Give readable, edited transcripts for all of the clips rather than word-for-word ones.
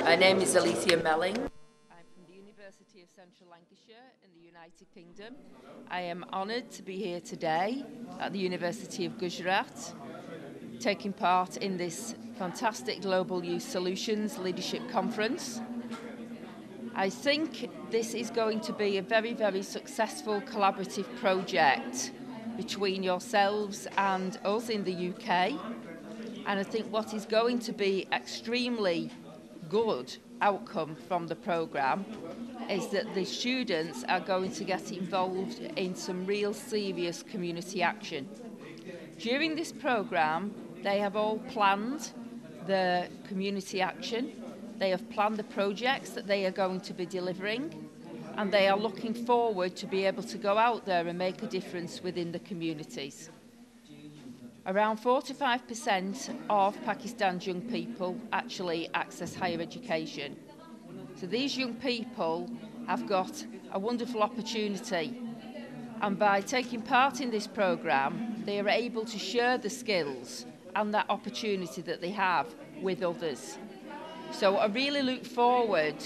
My name is Alethea Melling. I'm from the University of Central Lancashire in the United Kingdom. I am honoured to be here today at the University of Gujrat, taking part in this fantastic Global Youth Solutions Leadership Conference. I think this is going to be a very, very successful collaborative project between yourselves and us in the UK. And I think what is going to be extremely good outcome from the programme is that the students are going to get involved in some real serious community action. During this programme, they have all planned the community action, they have planned the projects that they are going to be delivering, and they are looking forward to be able to go out there and make a difference within the communities. Around 45% of Pakistan's young people actually access higher education. So these young people have got a wonderful opportunity, and by taking part in this programme, they are able to share the skills and that opportunity that they have with others. So I really look forward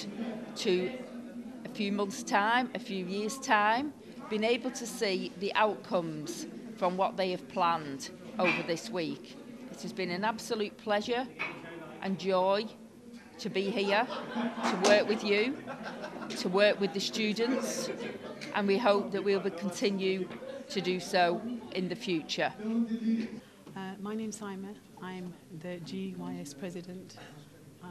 to a few months' time, a few years' time, being able to see the outcomes from what they have planned over this week. It has been an absolute pleasure and joy to be here, to work with you, to work with the students, and we hope that we'll continue to do so in the future. My name's Saima. I'm the GYS President,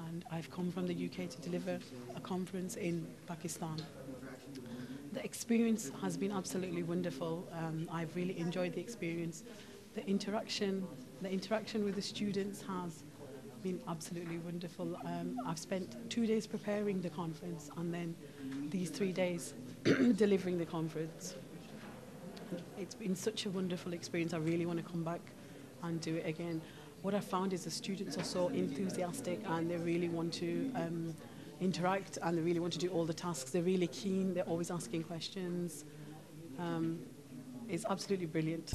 and I've come from the UK to deliver a conference in Pakistan. The experience has been absolutely wonderful. I've really enjoyed the experience. The interaction with the students has been absolutely wonderful. I've spent 2 days preparing the conference and then these 3 days delivering the conference. It's been such a wonderful experience. I really want to come back and do it again. What I found is the students are so enthusiastic and they really want to interact and they really want to do all the tasks. They're really keen. They're always asking questions. It's absolutely brilliant.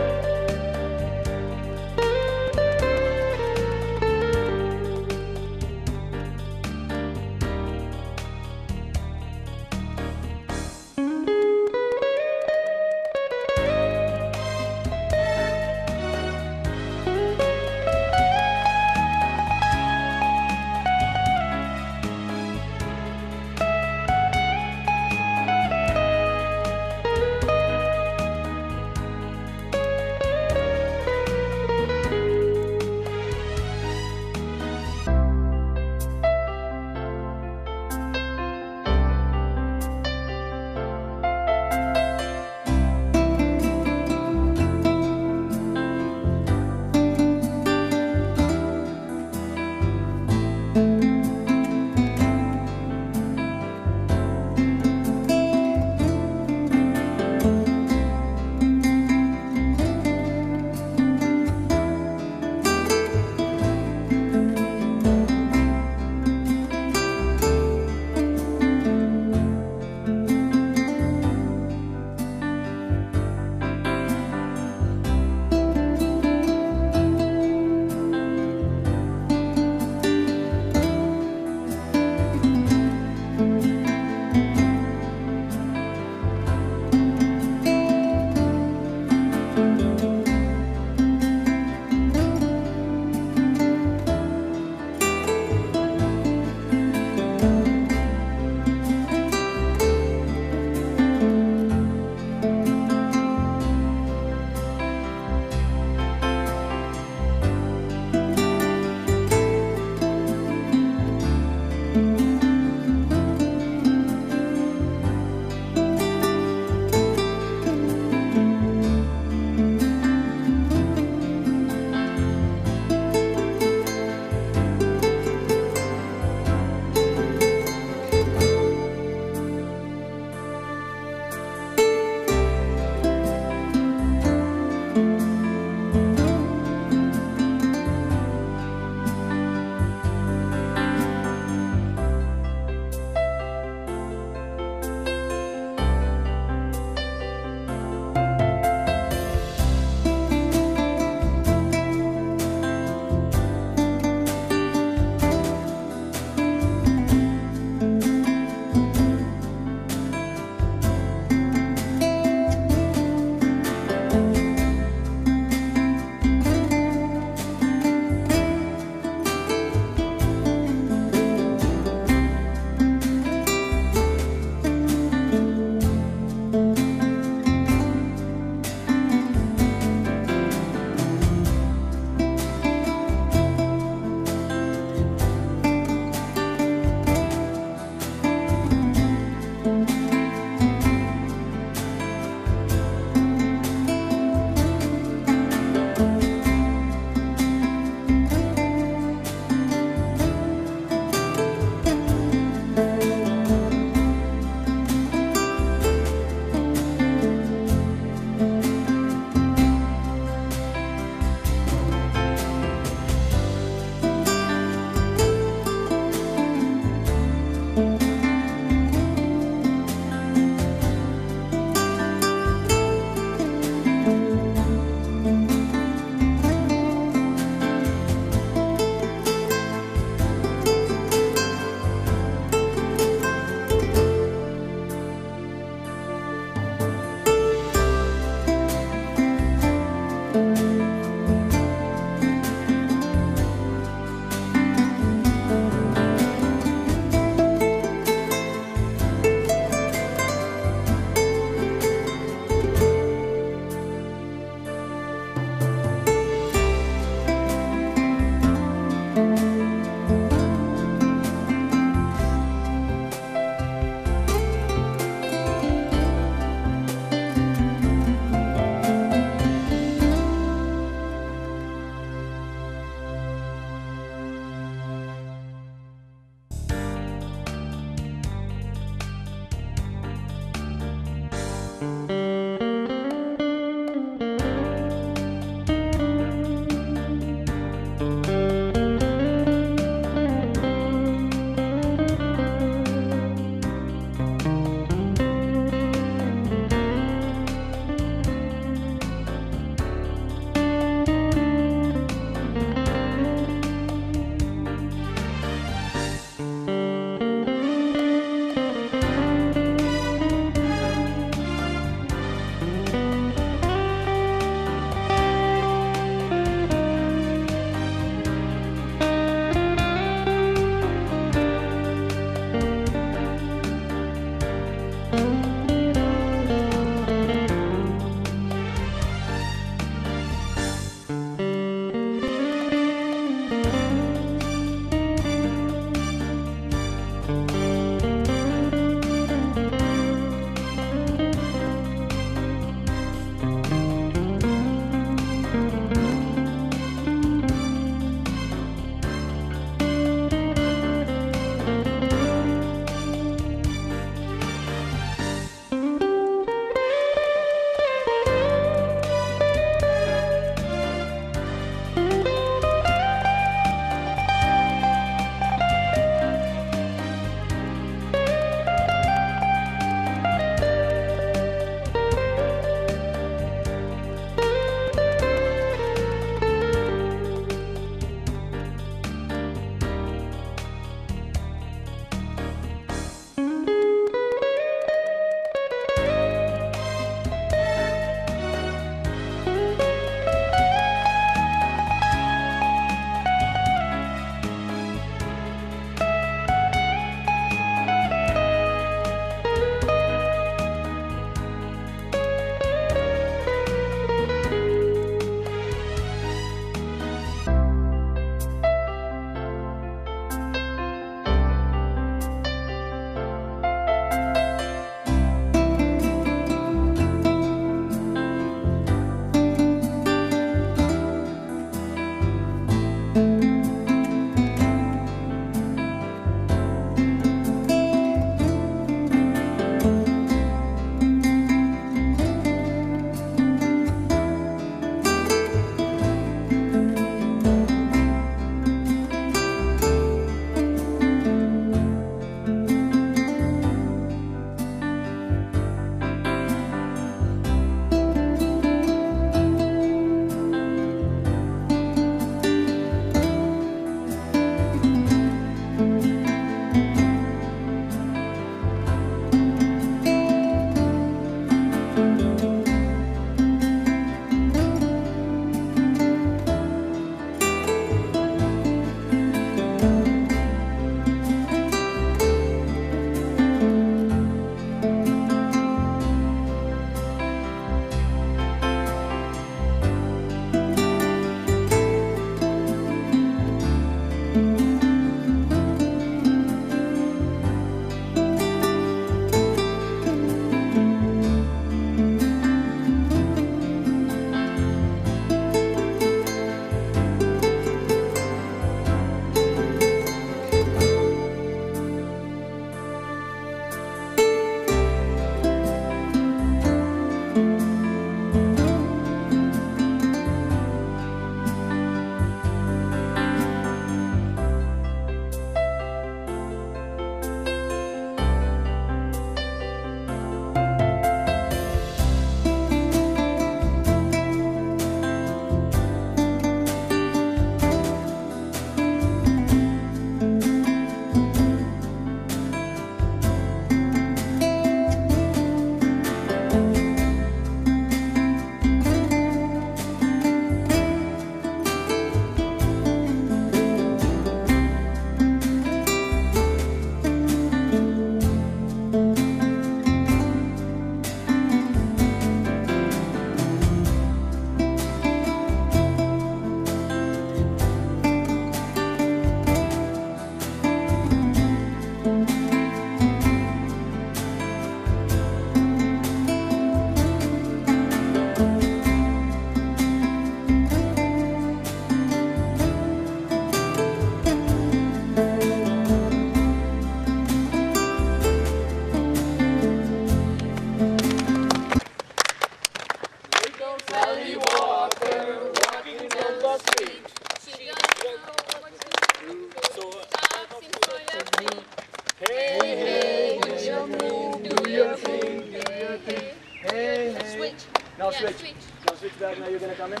Now switch. Now switch back. Now you're gonna come in.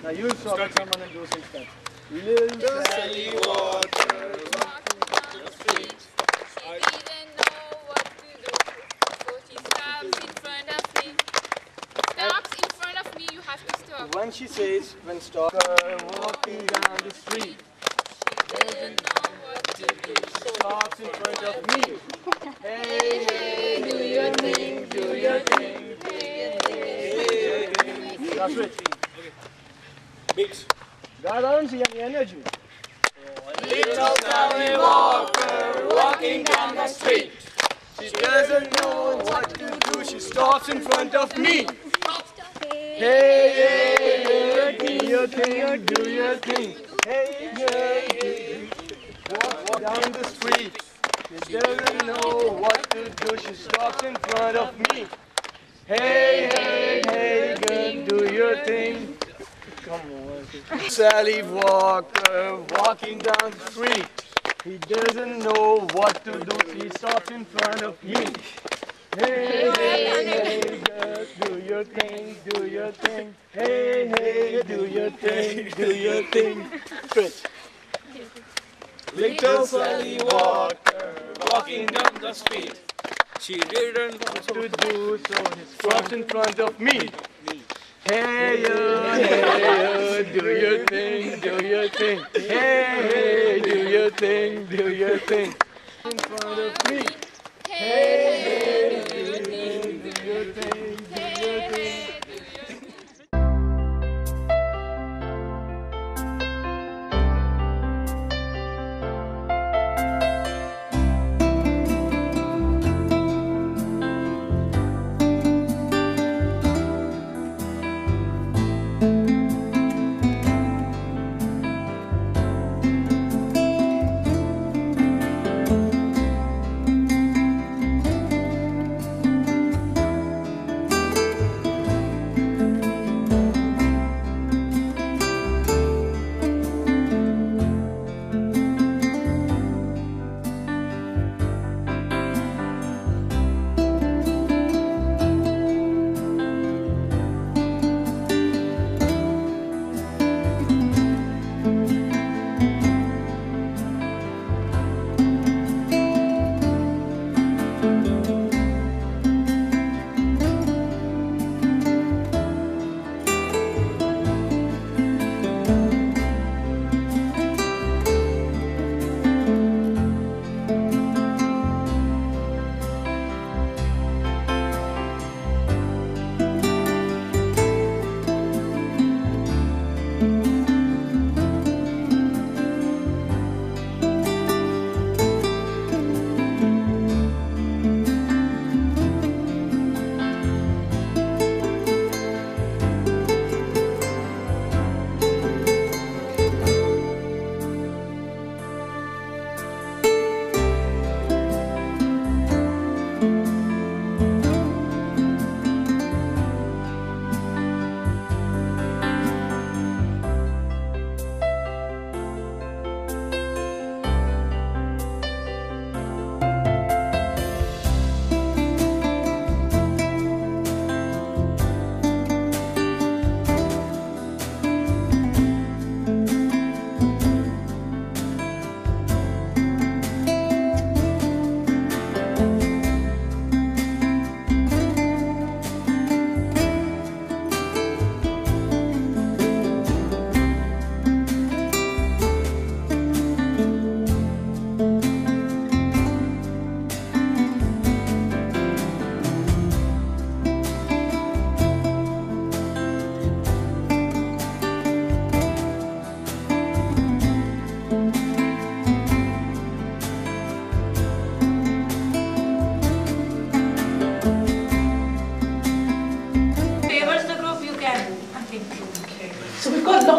Now you stop at someone and do 6 steps. Little Sally Walker walking down the street. She didn't know what to do, so she stops in front of me. Stops in front of me. You have to stop. When she says, when stop, walking down the street. She didn't know what to do. Stops in front of me. Hey, hey, do your thing, do your thing. Hey, hey, hey. Now switch. Mix. Guys, I don't see any energy. Little Sally Walker walking down the street. She doesn't know what to do. She stops in front of me. Hey, hey, hey, do your thing, do your thing. Hey, hey, walk down the street. She doesn't know what to do. She stops in front of me. Hey, hey, hey, girl, do your thing. Come on. Sally Walker walking down the street. He doesn't know what to do. He stops in front of me. Hey, hey, hey, girl, do your thing, do your thing. Hey, hey, do your thing, do your thing. Switch. Little Sally Walker walking down the street. She didn't know To do so, he stops in front of me. Hey, yo, do your thing, do your thing. Hey, hey, do your thing, do your thing. In front of me. Hey, hey, do your thing, do your thing, do your thing.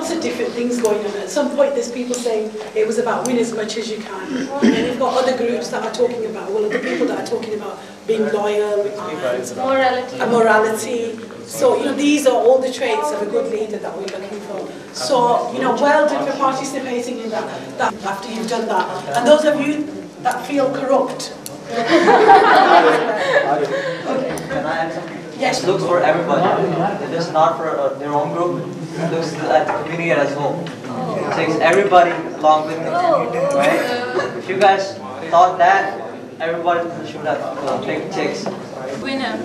lots of different things going on. At some point there's people saying it was about win as much as you can. And then we've got other groups that are talking about, well, other people that are talking about being loyal and morality. So, you know, these are all the traits of a good leader that we're looking for. So, you know, well done for participating in that after you've done that. And those of you that feel corrupt. Okay, can I add something? Yes. It looks for everybody. It is not for their own group. It looks at the community as a whole. It takes everybody along with me, right? If you guys thought that, everybody should have picked ticks. Winner.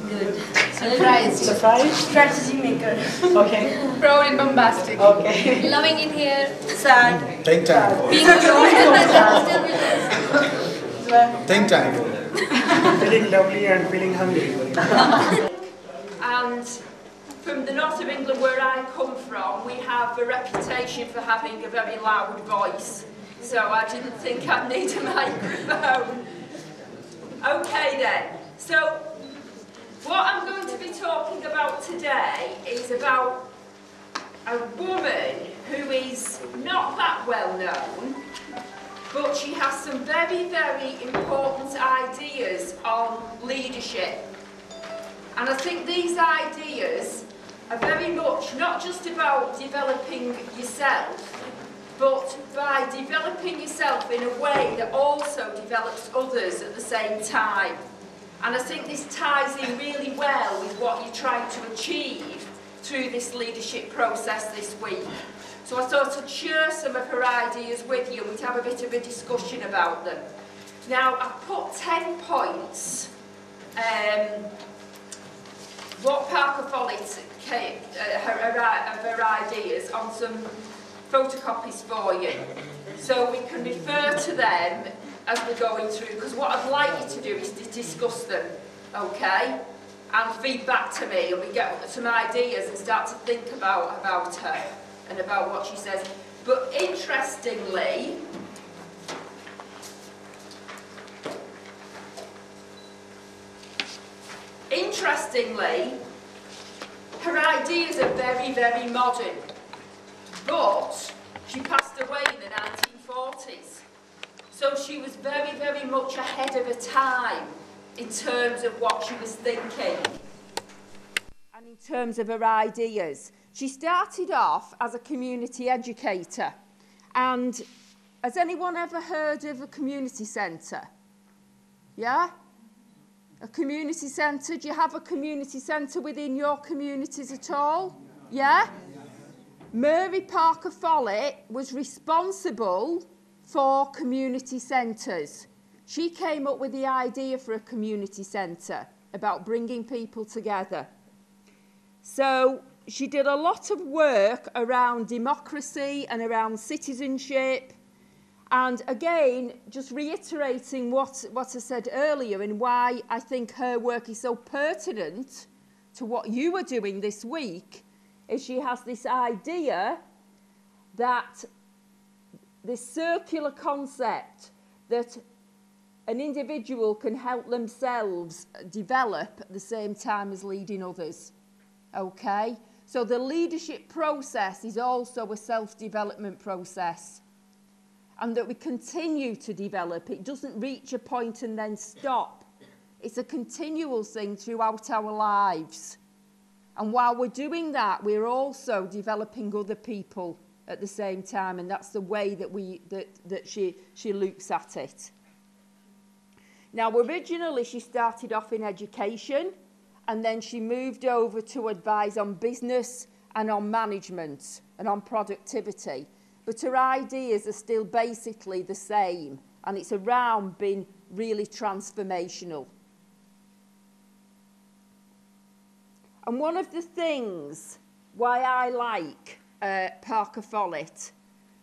Good. Surprise. Strategy maker. Okay. Proud and bombastic. Okay. Loving in here. Sad. Think tank. Being alone. Think tank. Feeling lovely and feeling hungry. And from the north of England, where I come from, we have a reputation for having a very loud voice. So I didn't think I'd need a microphone. Okay then. So what I'm going to be talking about today is about a woman who is not that well known, but she has some very, very important ideas on leadership. And I think these ideas are very much not just about developing yourself, but by developing yourself in a way that also develops others at the same time. And I think this ties in really well with what you're trying to achieve through this leadership process this week. So I thought I'd share some of her ideas with you and we'd have a bit of a discussion about them. Now, I've put 10 points, what Parker Follett's her ideas on some photocopies for you. So we can refer to them as we're going through, because what I'd like you to do is to discuss them, okay? And feed back to me, and we get some ideas and start to think about her and about what she says. But interestingly, her ideas are very, very modern. But she passed away in the 1940s. So she was very, very much ahead of her time in terms of what she was thinking and in terms of her ideas. She started off as a community educator. And has anyone ever heard of a community centre? Yeah? A community centre? Do you have a community centre within your communities at all? Yeah? Mary Parker Follett was responsible for community centres. She came up with the idea for a community centre about bringing people together. So she did a lot of work around democracy and around citizenship. And again, just reiterating what I said earlier and why I think her work is so pertinent to what you are doing this week, is she has this idea that this circular concept that an individual can help themselves develop at the same time as leading others. Okay? So the leadership process is also a self-development process. And that we continue to develop. It doesn't reach a point and then stop. It's a continual thing throughout our lives. And while we're doing that, we're also developing other people at the same time, and that's the way that she looks at it. Now, originally she started off in education, and then she moved over to advise on business and on management and on productivity. But her ideas are still basically the same, and it's around being really transformational. And one of the things why I like Parker Follett,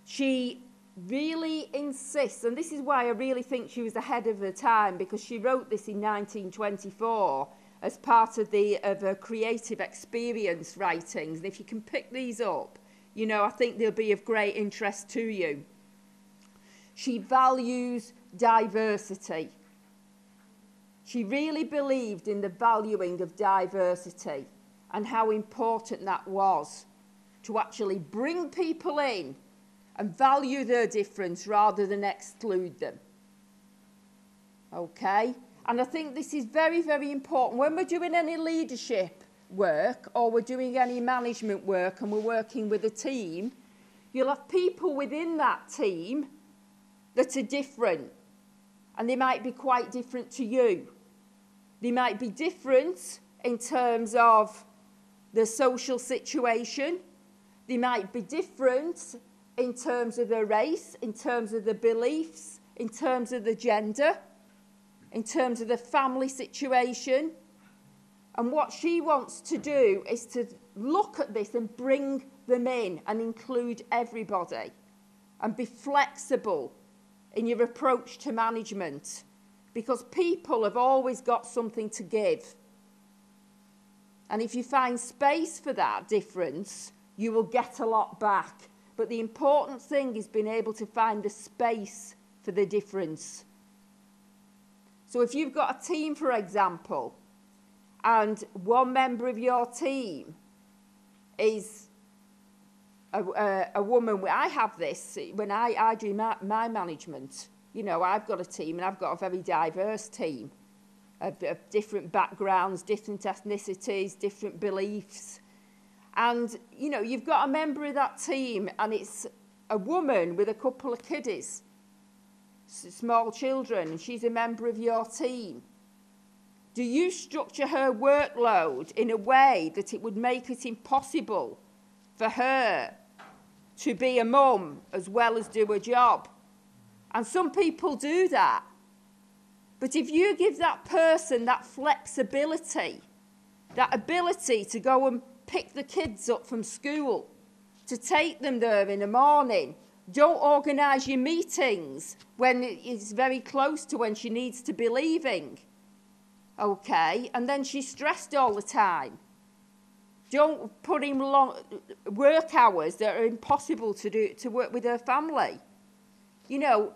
she really insists, and this is why I really think she was ahead of her time, because she wrote this in 1924 as part of her creative experience writings. And if you can pick these up, you know, I think they'll be of great interest to you. She values diversity. She really believed in the valuing of diversity and how important that was to actually bring people in and value their difference rather than exclude them. Okay? And I think this is very, very important. When we're doing any leadership work or we're doing any management work and we're working with a team, you'll have people within that team that are different, and they might be quite different to you. They might be different in terms of the social situation. They might be different in terms of their race, in terms of their beliefs, in terms of the gender, in terms of the family situation. And what she wants to do is to look at this and bring them in and include everybody and be flexible in your approach to management, because people have always got something to give. And if you find space for that difference, you will get a lot back. But the important thing is being able to find the space for the difference. So if you've got a team, for example, and one member of your team is a woman, I have this when I do my management. You know, I've got a team and I've got a very diverse team of different backgrounds, different ethnicities, different beliefs. And, you know, you've got a member of that team and it's a woman with a couple of kiddies, small children, and she's a member of your team. Do you structure her workload in a way that it would make it impossible for her to be a mum as well as do a job? And some people do that. But if you give that person that flexibility, that ability to go and pick the kids up from school, to take them there in the morning, don't organise your meetings when it's very close to when she needs to be leaving, okay, and then she's stressed all the time. Don't put in long work hours that are impossible to do, to work with her family. You know,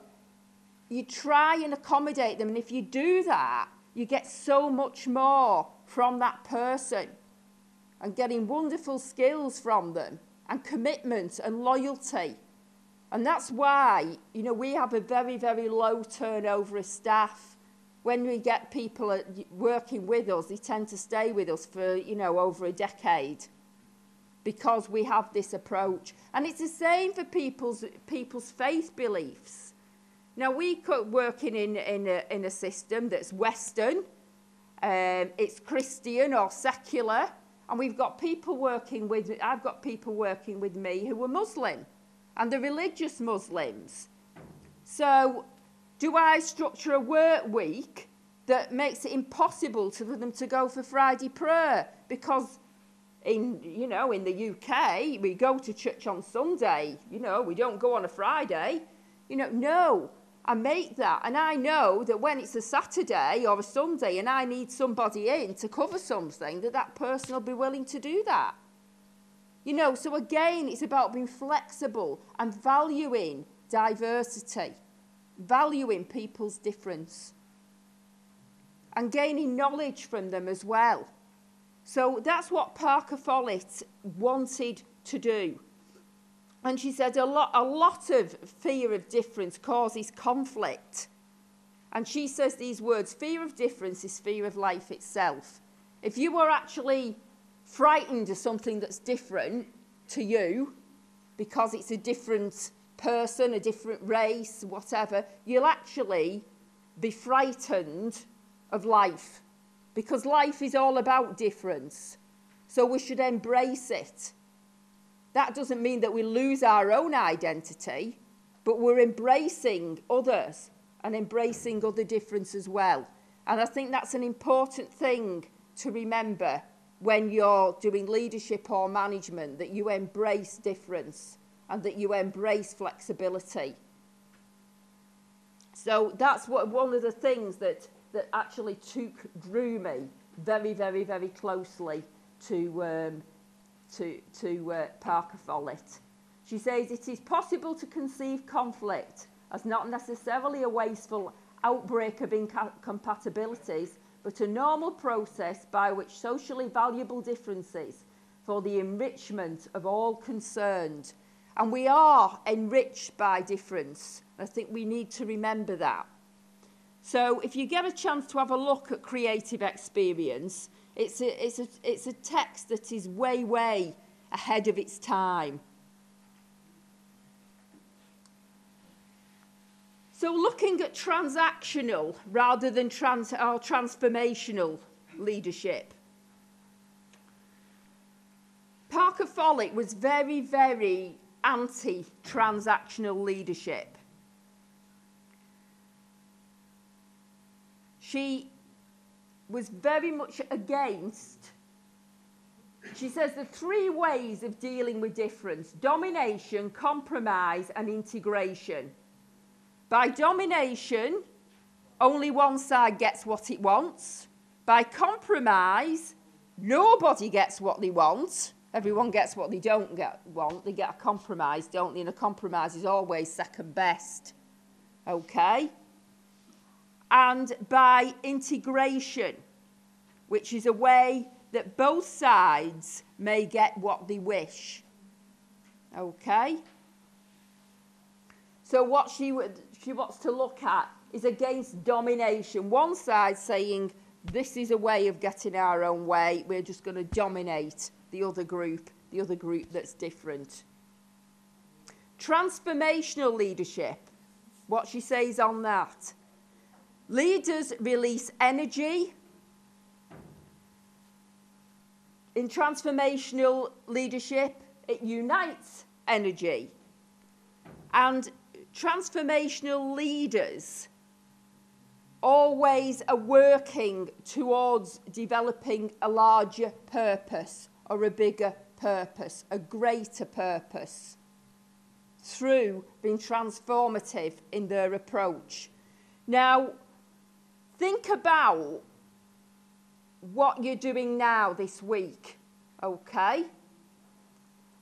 you try and accommodate them, and if you do that, you get so much more from that person and getting wonderful skills from them and commitment and loyalty. And that's why, you know, we have a very, very low turnover of staff. When we get people working with us, they tend to stay with us for, you know, over a decade because we have this approach. And it's the same for people's faith beliefs. Now, we could working in a system that's Western, it's Christian or secular, and we've got people working with, I've got people working with me who are Muslim, and they're religious Muslims. So, do I structure a work week that makes it impossible for them to go for Friday prayer? Because in the UK, we go to church on Sunday, you know, we don't go on a Friday. You know, no, I make that. And I know that when it's a Saturday or a Sunday and I need somebody in to cover something, that person will be willing to do that. You know, so again, it's about being flexible and valuing diversity, valuing people's difference, and gaining knowledge from them as well. So that's what Parker Follett wanted to do. And she said a lot of fear of difference causes conflict. And she says these words: fear of difference is fear of life itself. If you are actually frightened of something that's different to you, because it's a different person, a different race, whatever, you'll actually be frightened of life, because life is all about difference. So we should embrace it. That doesn't mean that we lose our own identity, but we're embracing others and embracing other difference as well. And I think that's an important thing to remember when you're doing leadership or management, that you embrace difference and that you embrace flexibility. So that's one of the things that actually drew me very, very, very closely to Parker Follett. She says, it is possible to conceive conflict as not necessarily a wasteful outbreak of incompatibilities, but a normal process by which socially valuable differences for the enrichment of all concerned. And we are enriched by difference. I think we need to remember that. So if you get a chance to have a look at creative experience, it's a text that is way, way ahead of its time. So looking at transactional rather than transformational leadership. Parker Follett was very, very anti-transactional leadership. She was very much against, she says, the three ways of dealing with difference: domination, compromise, and integration. By domination, only one side gets what it wants. By compromise, nobody gets what they want. Everyone gets what they don't want. They get a compromise, don't they? And a compromise is always second best. Okay? And by integration, which is a way that both sides may get what they wish. Okay? So what she wants to look at is against domination. One side saying, this is a way of getting our own way. We're just going to dominate the other group that's different. Transformational leadership. What she says on that. Leaders release energy. In transformational leadership, it unites energy. And transformational leaders always are working towards developing a larger purpose or a bigger purpose, a greater purpose, through being transformative in their approach. Now, think about what you're doing now this week, okay?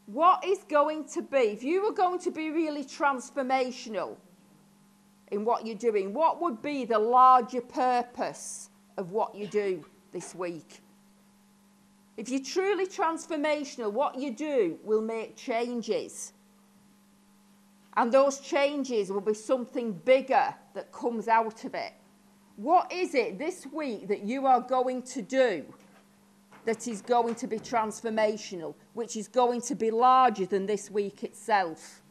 What is going to be, if you were going to be really transformational in what you're doing, what would be the larger purpose of what you do this week? If you're truly transformational, what you do will make changes. And those changes will be something bigger that comes out of it. What is it this week that you are going to do that is going to be transformational, which is going to be larger than this week itself?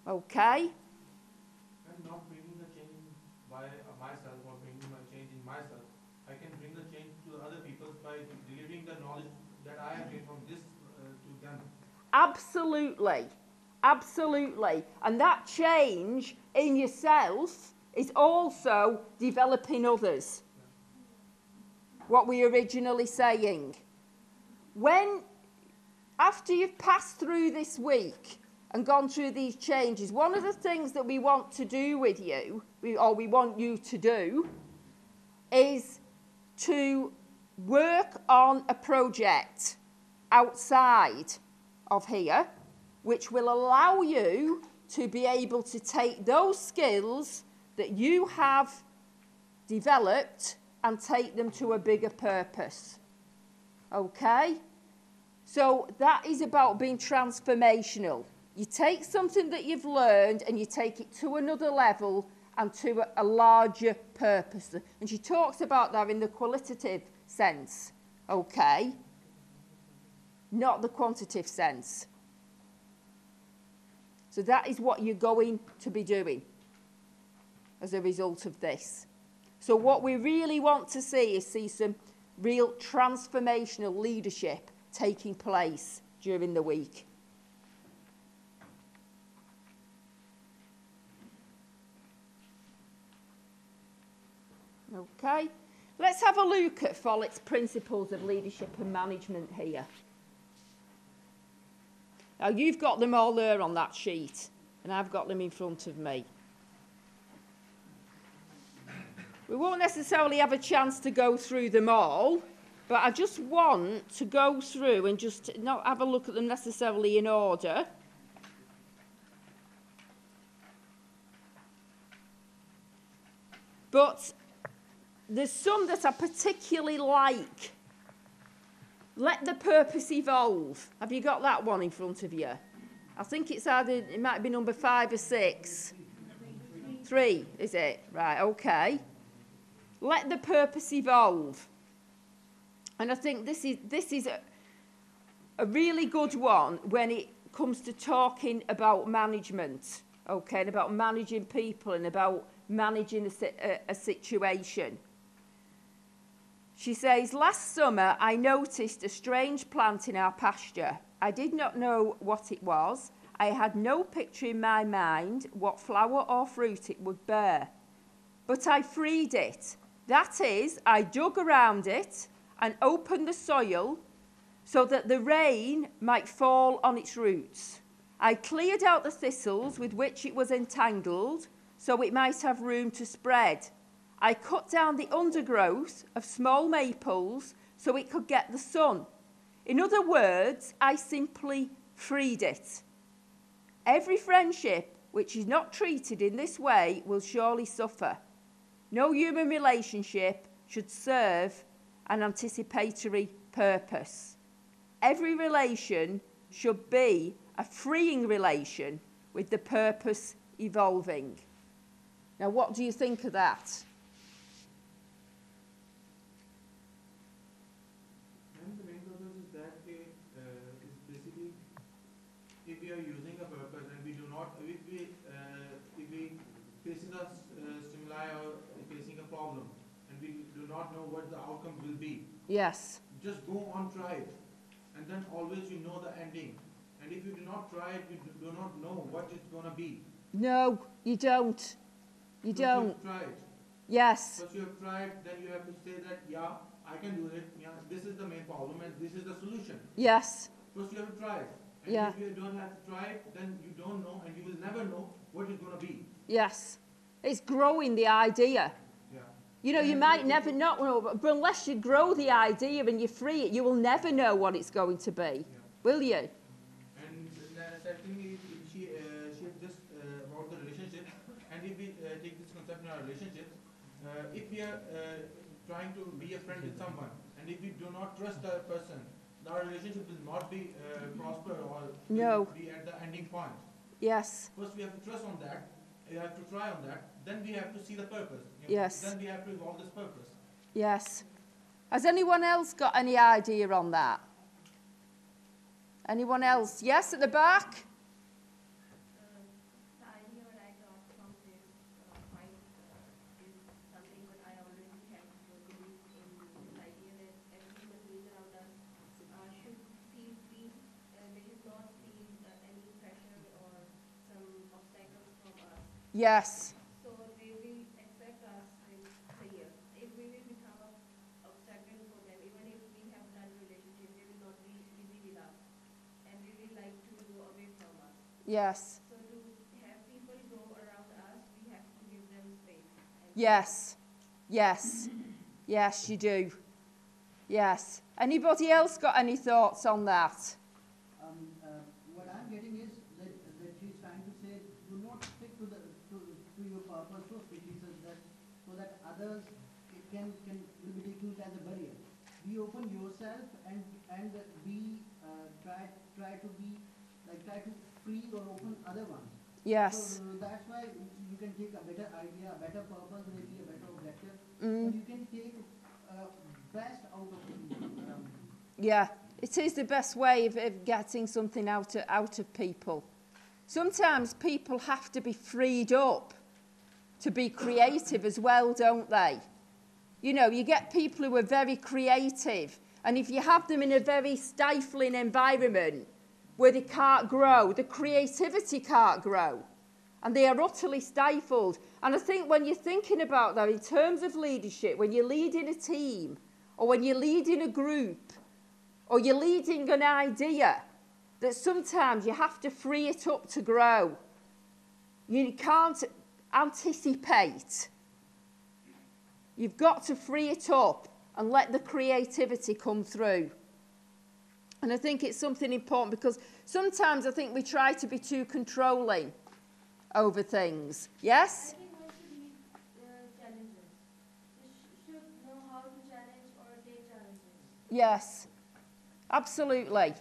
Okay? I'm not bringing the change by myself or bringing my change in myself. I can bring the change to other people by delivering the knowledge that I have gained from this to them. Absolutely. Absolutely. And that change in yourself is also developing others. What we were originally saying. After you've passed through this week and gone through these changes, one of the things that we want to do with you, or we want you to do, is to work on a project outside of here, which will allow you to be able to take those skills that you have developed and take them to a bigger purpose. Okay? So that is about being transformational. You take something that you've learned and you take it to another level and to a larger purpose. And she talks about that in the qualitative sense, okay? Not the quantitative sense. So that is what you're going to be doing as a result of this. So what we really want to see is some real transformational leadership taking place during the week. Okay, let's have a look at Follett's principles of leadership and management here. Now, you've got them all there on that sheet, and I've got them in front of me. We won't necessarily have a chance to go through them all, but I just want to go through and just not have a look at them necessarily in order. But there's some that I particularly like. Let the purpose evolve. Have you got that one in front of you? I think it's either, it might be number 5 or 6. 3, is it? Right, okay. Let the purpose evolve. And I think this is a really good one when it comes to talking about management. okay, and about managing people and about managing a situation. She says, last summer I noticed a strange plant in our pasture. I did not know what it was. I had no picture in my mind what flower or fruit it would bear. But I freed it. That is, I dug around it and opened the soil so that the rain might fall on its roots. I cleared out the thistles with which it was entangled so it might have room to spread. I cut down the undergrowth of small maples so it could get the sun. In other words, I simply freed it. Every friendship which is not treated in this way will surely suffer. No human relationship should serve an anticipatory purpose. Every relation should be a freeing relation with the purpose evolving. Now, what do you think of that? And the main purpose is that is basically if we are using a purpose and we do not, if we facing a stimuli or facing a problem and we do not know what the outcome will be. Yes. Just go on, try it, and then always you know the ending. And if you do not try it, you do not know what it's gonna be. No, you don't. You don't. You have tried. Yes. Once you have tried, then you have to say that, yeah, I can do it. Yeah, this is the main problem and this is the solution. Yes. First you have to try it. And Yeah. if you don't have to try it, then you don't know and you will never know what it's going to be. Yes. It's growing the idea. Yeah. You know, you might never know, but unless you grow the idea and you free it, you will never know what it's going to be. Yeah. Will you? And the second thing is, she just about the relationship. And if we take this concept in our relationships, if we are trying to be a friend with someone, and if we do not trust that person, our relationship will not be prosper or No. be at the ending point. Yes. First we have to trust on that, we have to try on that, then we have to see the purpose. Yes. Then we have to evolve this purpose. Yes. Has anyone else got any idea on that? Anyone else? Yes, at the back? The idea what I got from this point is something that I already have believed in, this idea that every human being around us should feel free, they should not feel any pressure or some obstacles from us. Yes. So they will accept us with prayer. If we will become an obstacle for them, even if we have done relationship, they will not be easy with us. And they will like to go away from us. Yes. So to have people go around us, we have to give them space. Yes. Yes. Yes, you do. Yes. Anybody else got any thoughts on that? What I'm getting is that she's trying to say, do not stick to your purpose so strictly so that others will be taking it as a barrier. Be open yourself and be try to free or open other ones. Yes. So that's why you can take a better idea, a better purpose, maybe a better objective, and you can take best out of people around you. Yeah, it is the best way of getting something out of people. Sometimes people have to be freed up to be creative as well, don't they? You know, you get people who are very creative, and if you have them in a very stifling environment where they can't grow, the creativity can't grow, and they are utterly stifled. And I think when you're thinking about that in terms of leadership, when you're leading a team, or when you're leading a group, or you're leading an idea, that sometimes you have to free it up to grow. You can't anticipate. You've got to free it up and let the creativity come through. And I think it's something important because sometimes I think we try to be too controlling over things. Yes? I think one should meet challenges. They should know how to challenge or take challenges. Yes, absolutely.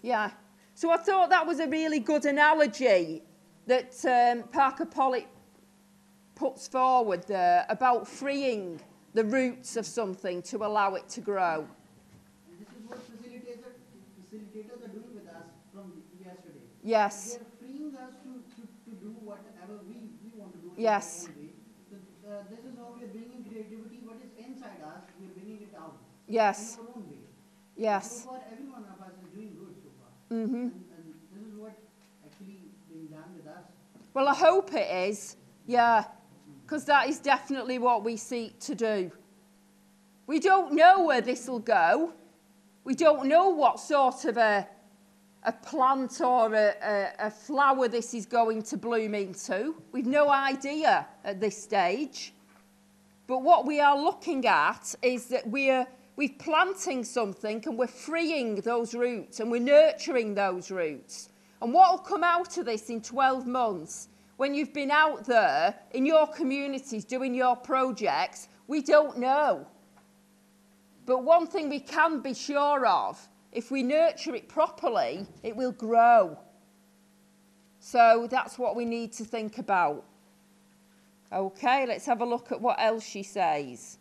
Yeah. So I thought that was a really good analogy that Parker Pollitt puts forward there about freeing the roots of something to allow it to grow. And this is what facilitators are doing with us from yesterday. Yes. They are freeing us to do what Yes. So, this is how we are bringing creativity, what is inside us, we are bringing it out. Yes. In our own way. Yes. So far, every one of us is doing good so far. Mm-hmm. And this is what actually being done with us. Well, I hope it is. Yeah. Because that is definitely what we seek to do. We don't know where this will go. We don't know what sort of a plant or a flower this is going to bloom into. We've no idea at this stage. But what we are looking at is that we're planting something and we're freeing those roots and we're nurturing those roots. And what will come out of this in 12 months, when you've been out there in your communities doing your projects, we don't know. But one thing we can be sure of, if we nurture it properly, it will grow. So that's what we need to think about. Okay, let's have a look at what else she says.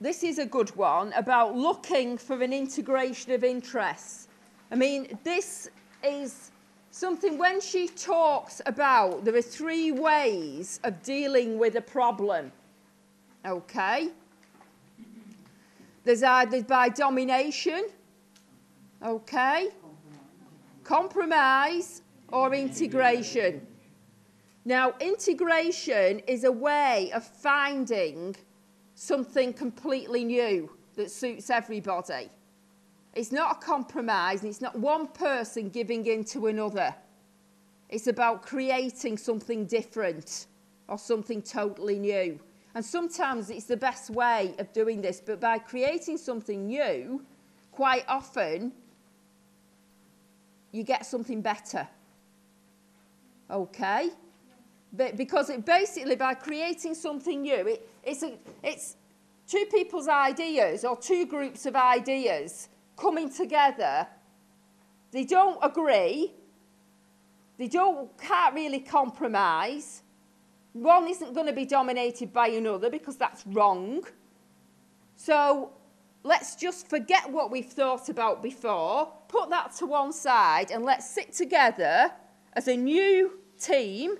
This is a good one about looking for an integration of interests. I mean, this is something when she talks about there are 3 ways of dealing with a problem. Okay? There's either by domination, okay, compromise, or integration. Now, integration is a way of finding something completely new that suits everybody. It's not a compromise, and it's not one person giving in to another. It's about creating something different or something totally new. And sometimes it's the best way of doing this, but by creating something new, quite often, you get something better. Okay? But because it basically, by creating something new, it's 2 people's ideas or 2 groups of ideas coming together. They don't agree. They can't really compromise. One isn't going to be dominated by another because that's wrong. So let's just forget what we've thought about before, put that to one side, and let's sit together as a new team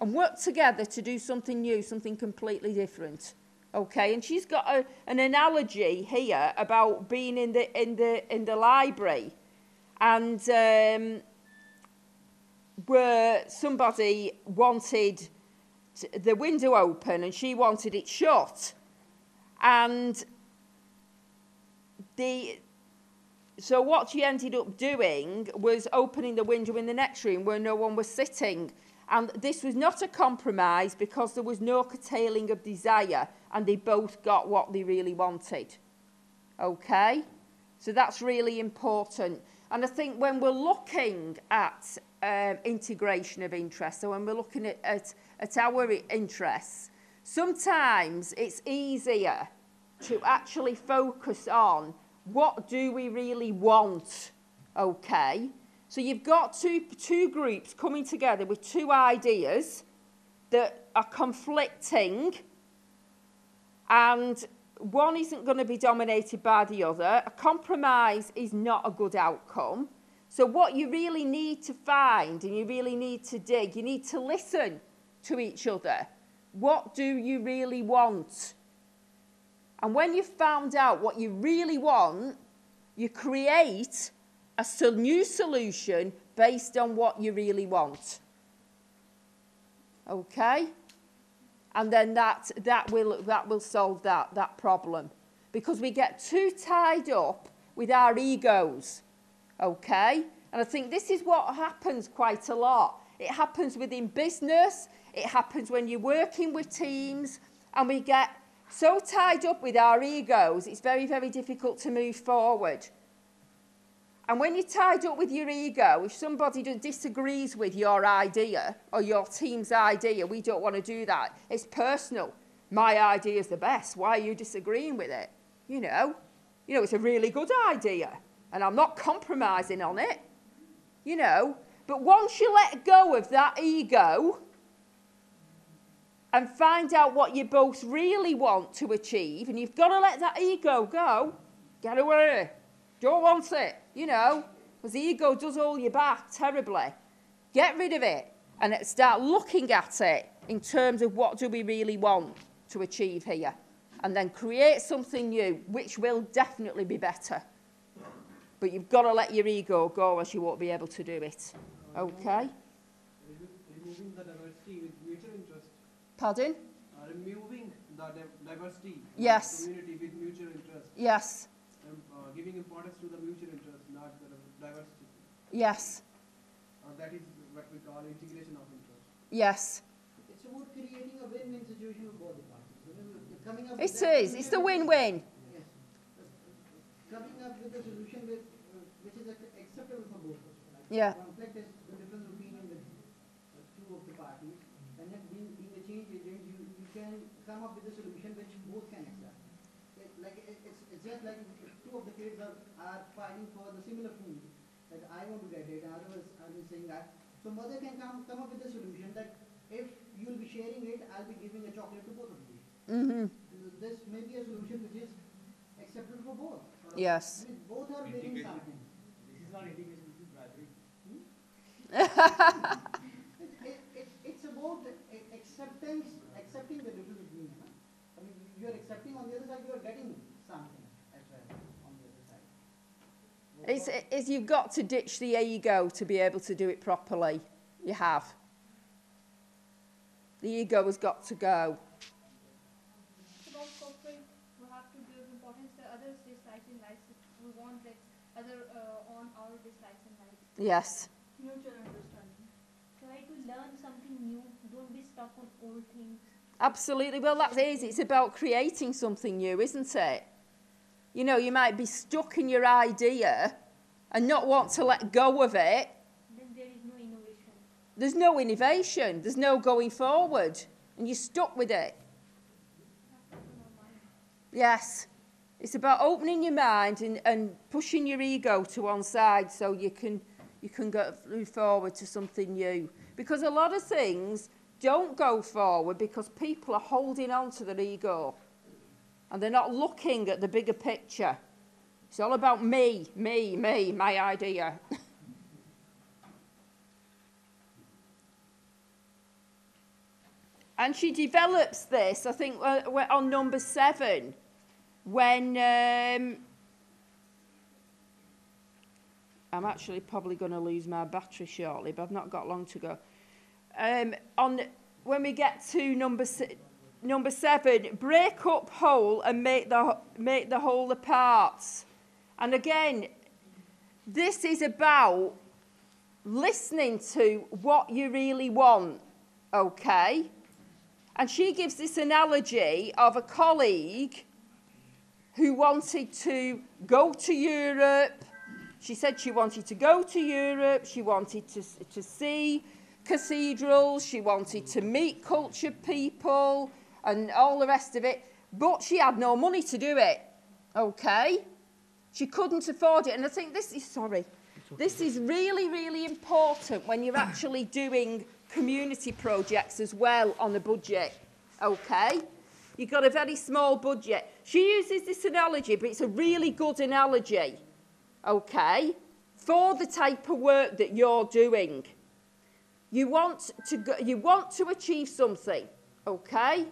and work together to do something new, something completely different. Okay, and she's got an analogy here about being in the library, and where somebody wanted the window open and she wanted it shut, and so what she ended up doing was opening the window in the next room where no one was sitting. And this was not a compromise because there was no curtailing of desire, and they both got what they really wanted. Okay? So that's really important. And I think when we're looking at integration of interests, so when we're looking at our interests, sometimes it's easier to actually focus on what do we really want, okay? So you've got two groups coming together with 2 ideas that are conflicting, and one isn't going to be dominated by the other. A compromise is not a good outcome. So what you really need to find, and you really need to dig, you need to listen to each other. What do you really want? And when you've found out what you really want, you create a new solution based on what you really want. Okay? And then that will solve that problem. Because we get too tied up with our egos. Okay? And I think this is what happens quite a lot. It happens within business. It happens when you're working with teams. And we get so tied up with our egos, it's very, very difficult to move forward. And when you're tied up with your ego, if somebody disagrees with your idea or your team's idea, we don't want to do that. It's personal. My idea is the best. Why are you disagreeing with it? You know, it's a really good idea, and I'm not compromising on it. You know, but once you let go of that ego and find out what you both really want to achieve, and you've got to let that ego go, Get away. Don't want it, you know, because the ego does hold you back terribly. Get rid of it and start looking at it in terms of what do we really want to achieve here. And then create something new, which will definitely be better. But you've got to let your ego go, as you won't be able to do it. Okay? Removing the diversity with mutual interest. Pardon? Removing the diversity yes. of the community with mutual interest. Yes. Giving importance to the mutual interest, not the diversity. Yes. That is what we call integration of interest. Yes. It's about creating a win-win situation for both the parties. Coming up it is. It's the win-win. Yes. Coming up with a solution which is acceptable for both of us. Like yeah. Conflict is the difference opinion with two of the parties, and then being a change agent, you can come up with a solution which both can accept. It's just like if two of the kids are fighting for the similar food, that I want to get it, and others are saying that. So mother can come up with a solution that if you'll be sharing it, I'll be giving a chocolate to both of you. Mm-hmm. This may be a solution which is acceptable for both. Yes. Both are winning something. This is not integration, this is bribery. It's about accepting the difference between them. I mean, you are accepting, on the other side, you are getting something as well on the other side. It's you've got to ditch the ego to be able to do it properly. You have. The ego has got to go. About corporate, we have to give importance to others' dislikes and likes. We want that other on our dislikes and likes. Yes. Mutual understanding. Try to learn something new. Don't be stuck on old things. Absolutely. Well, that is. It's about creating something new, isn't it? You know, you might be stuck in your idea and not want to let go of it. Then there is no innovation. There's no innovation. There's no going forward. And you're stuck with it. Yes. It's about opening your mind and pushing your ego to one side so you can go forward to something new. Because a lot of things don't go forward because people are holding on to their ego. And they're not looking at the bigger picture. It's all about me, my idea. And she develops this, I think, we're on number 7, when I'm actually probably going to lose my battery shortly, but I've not got long to go. When we get to number 7, break up whole and make the whole the parts. And again, this is about listening to what you really want, okay? And she gives this analogy of a colleague who wanted to go to Europe. She said she wanted to go to Europe, she wanted to see cathedrals, she wanted to meet cultured people and all the rest of it, but she had no money to do it, okay? She couldn't afford it, and I think this is really, really important when you're actually doing community projects as well on a budget, okay? You've got a very small budget. She uses this analogy, but it's a really good analogy, okay, for the type of work that you're doing. You want to achieve something, okay?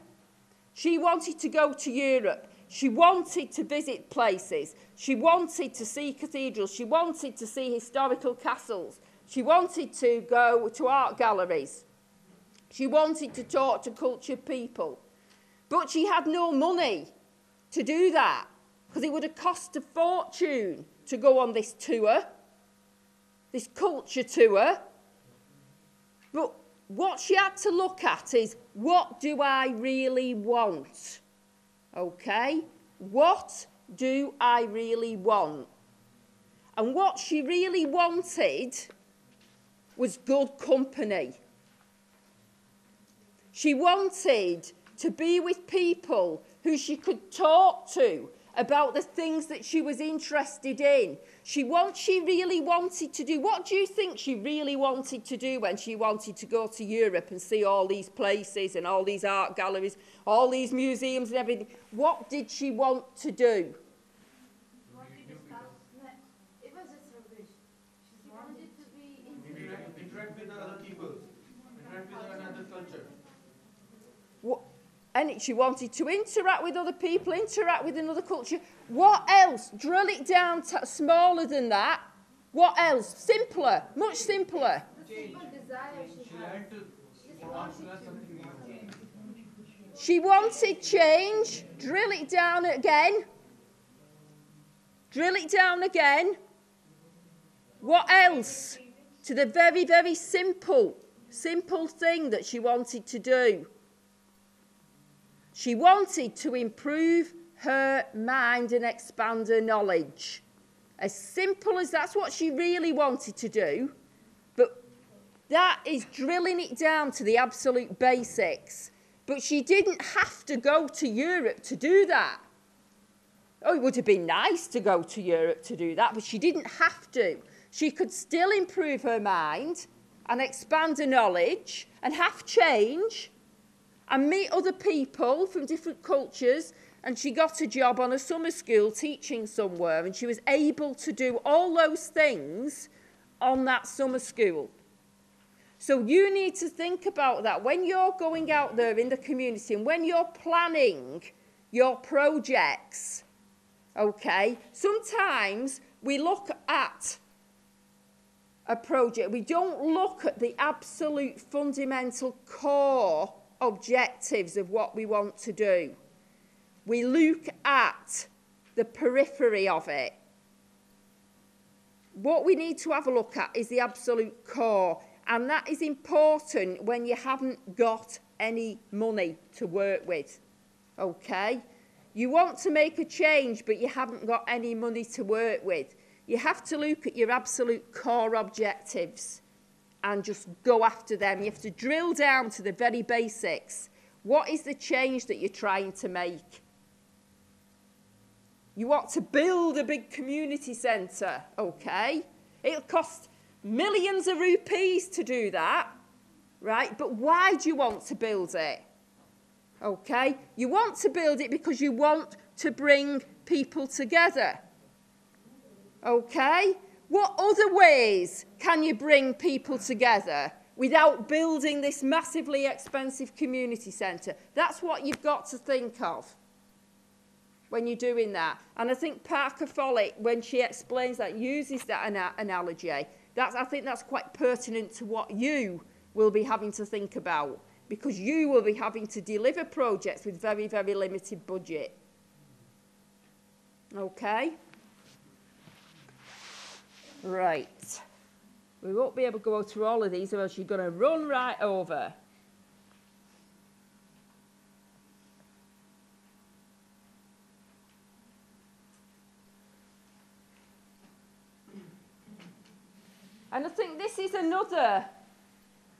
She wanted to go to Europe. She wanted to visit places. She wanted to see cathedrals. She wanted to see historical castles. She wanted to go to art galleries. She wanted to talk to cultured people. But she had no money to do that because it would have cost a fortune to go on this tour, this culture tour. But what she had to look at is, what do I really want? Okay? What do I really want? And what she really wanted was good company. She wanted to be with people who she could talk to about the things that she was interested in. What she really wanted to do. What do you think she really wanted to do when she wanted to go to Europe and see all these places and all these art galleries, all these museums and everything? What did she want to do? What And she wanted to interact with other people, interact with another culture. What else? Drill it down to smaller than that. What else? Simpler, much simpler. She wanted change. Drill it down again. Drill it down again. What else? To the very, very simple thing that she wanted to do. She wanted to improve her mind and expand her knowledge. As simple as that's what she really wanted to do, but that is drilling it down to the absolute basics. But she didn't have to go to Europe to do that. Oh, it would have been nice to go to Europe to do that, but she didn't have to. She could still improve her mind and expand her knowledge and have change and meet other people from different cultures, and she got a job on a summer school teaching somewhere, and she was able to do all those things on that summer school. So you need to think about that when you're going out there in the community and when you're planning your projects, okay? Sometimes we look at a project, we don't look at the absolute fundamental core objectives of what we want to do. We look at the periphery of it. What we need to have a look at is the absolute core, and that is important when you haven't got any money to work with, okay? You want to make a change, but you haven't got any money to work with. You have to look at your absolute core objectives and just go after them. You have to drill down to the very basics. What is the change that you're trying to make? You want to build a big community centre, okay? It'll cost millions of rupees to do that, right? But why do you want to build it? Okay? You want to build it because you want to bring people together. Okay? What other ways can you bring people together without building this massively expensive community centre? That's what you've got to think of when you're doing that. And I think Parker Follett, when she explains that, uses that analogy. I think that's quite pertinent to what you will be having to think about, because you will be having to deliver projects with very, very limited budget. Okay? Right. We won't be able to go through all of these, or else you're going to run right over. And I think this is another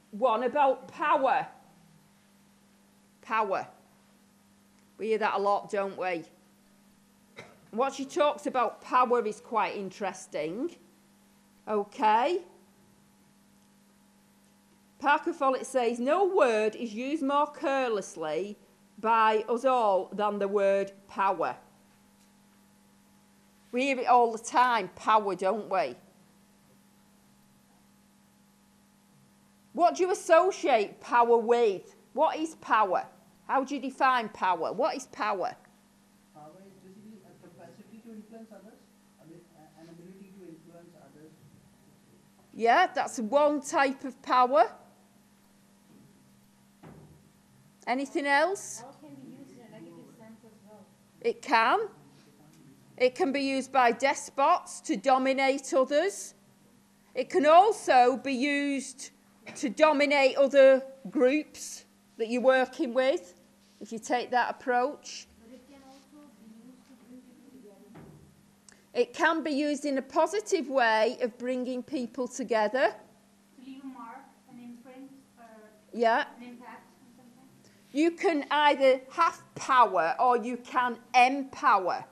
one about power. Power. We hear that a lot, don't we? What she talks about power is quite interesting. Okay. Parker Follett says, no word is used more carelessly by us all than the word power. We hear it all the time, power, don't we? What do you associate power with? What is power? How do you define power? What is power? Power is basically a capacity to influence others, an ability to influence others. Yeah, that's one type of power. Anything else? Power can be used in a negative sense as well. It can. It can be used by despots to dominate others. It can also be used to dominate other groups that you're working with, if you take that approach. But it can also be used to bring people together. It can be used in a positive way of bringing people together. To leave a mark, an imprint, Yeah. an impact on something. You can either have power or you can empower.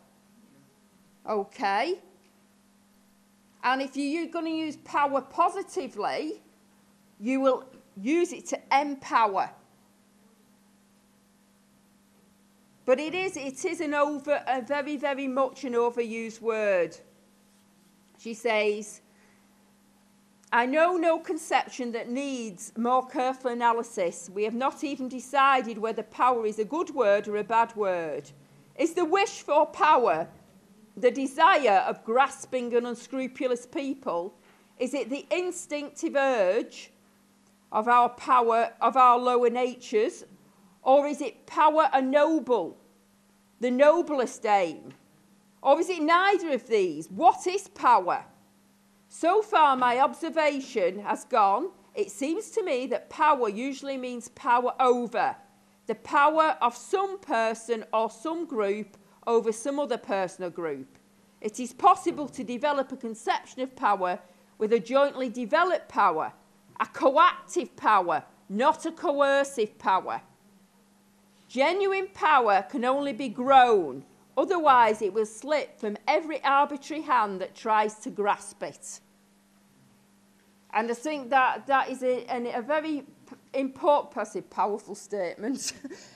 Okay? And if you're going to use power positively, you will use it to empower. But it is a very, very much an overused word. She says, I know no conception that needs more careful analysis. We have not even decided whether power is a good word or a bad word. Is the wish for power the desire of grasping and unscrupulous people? Is it the instinctive urge of our power, of our lower natures? Or is it power a noble, the noblest aim? Or is it neither of these? What is power? So far, my observation has gone, it seems to me that power usually means power over, the power of some person or some group over some other person or group. It is possible to develop a conception of power with a jointly developed power, a coactive power, not a coercive power. Genuine power can only be grown, otherwise it will slip from every arbitrary hand that tries to grasp it. And I think that is a very important, powerful statement,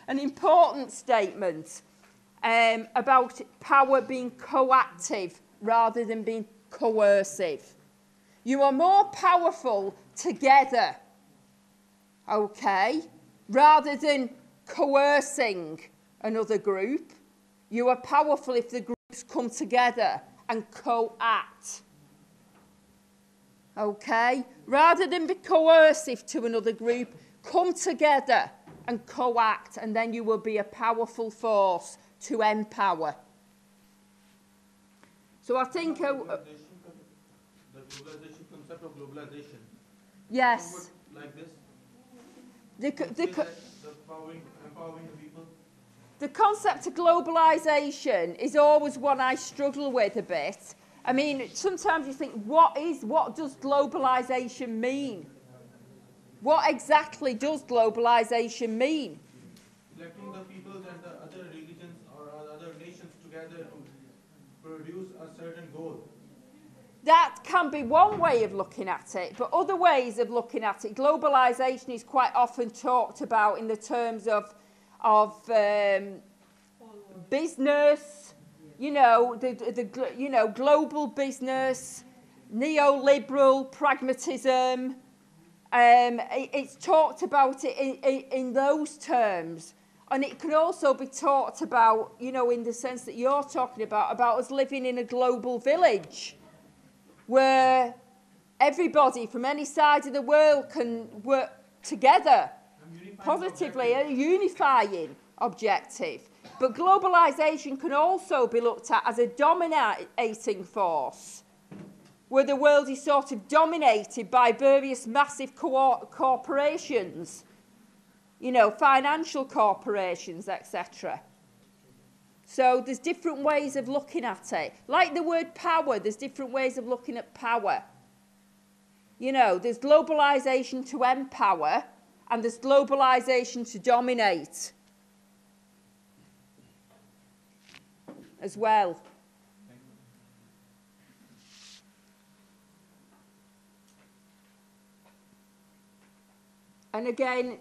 an important statement about power being coactive rather than being coercive. You are more powerful together, okay, rather than coercing another group. You are powerful if the groups come together and co-act. Okay? Rather than be coercive to another group, come together and co-act, and then you will be a powerful force to empower. So I think... the globalization concept of globalization. Yes. Like this? Empowering the people? The concept of globalization is always one I struggle with a bit. I mean, sometimes you think, what does globalization mean? What exactly does globalization mean? Collecting the peoples and the other religions or other nations together to produce a certain goal. That can be one way of looking at it, but other ways of looking at it, globalization is quite often talked about in the terms of business, you know, global business, neoliberal pragmatism. It's talked about it in those terms. And it can also be talked about, you know, in the sense that you're talking about us living in a global village where everybody from any side of the world can work together positively, a unifying objective. But globalization can also be looked at as a dominating force, where the world is sort of dominated by various massive corporations, you know, financial corporations, etc. So there's different ways of looking at it. Like the word power, there's different ways of looking at power. You know, there's globalization to empower, and there's globalization to dominate as well. And again,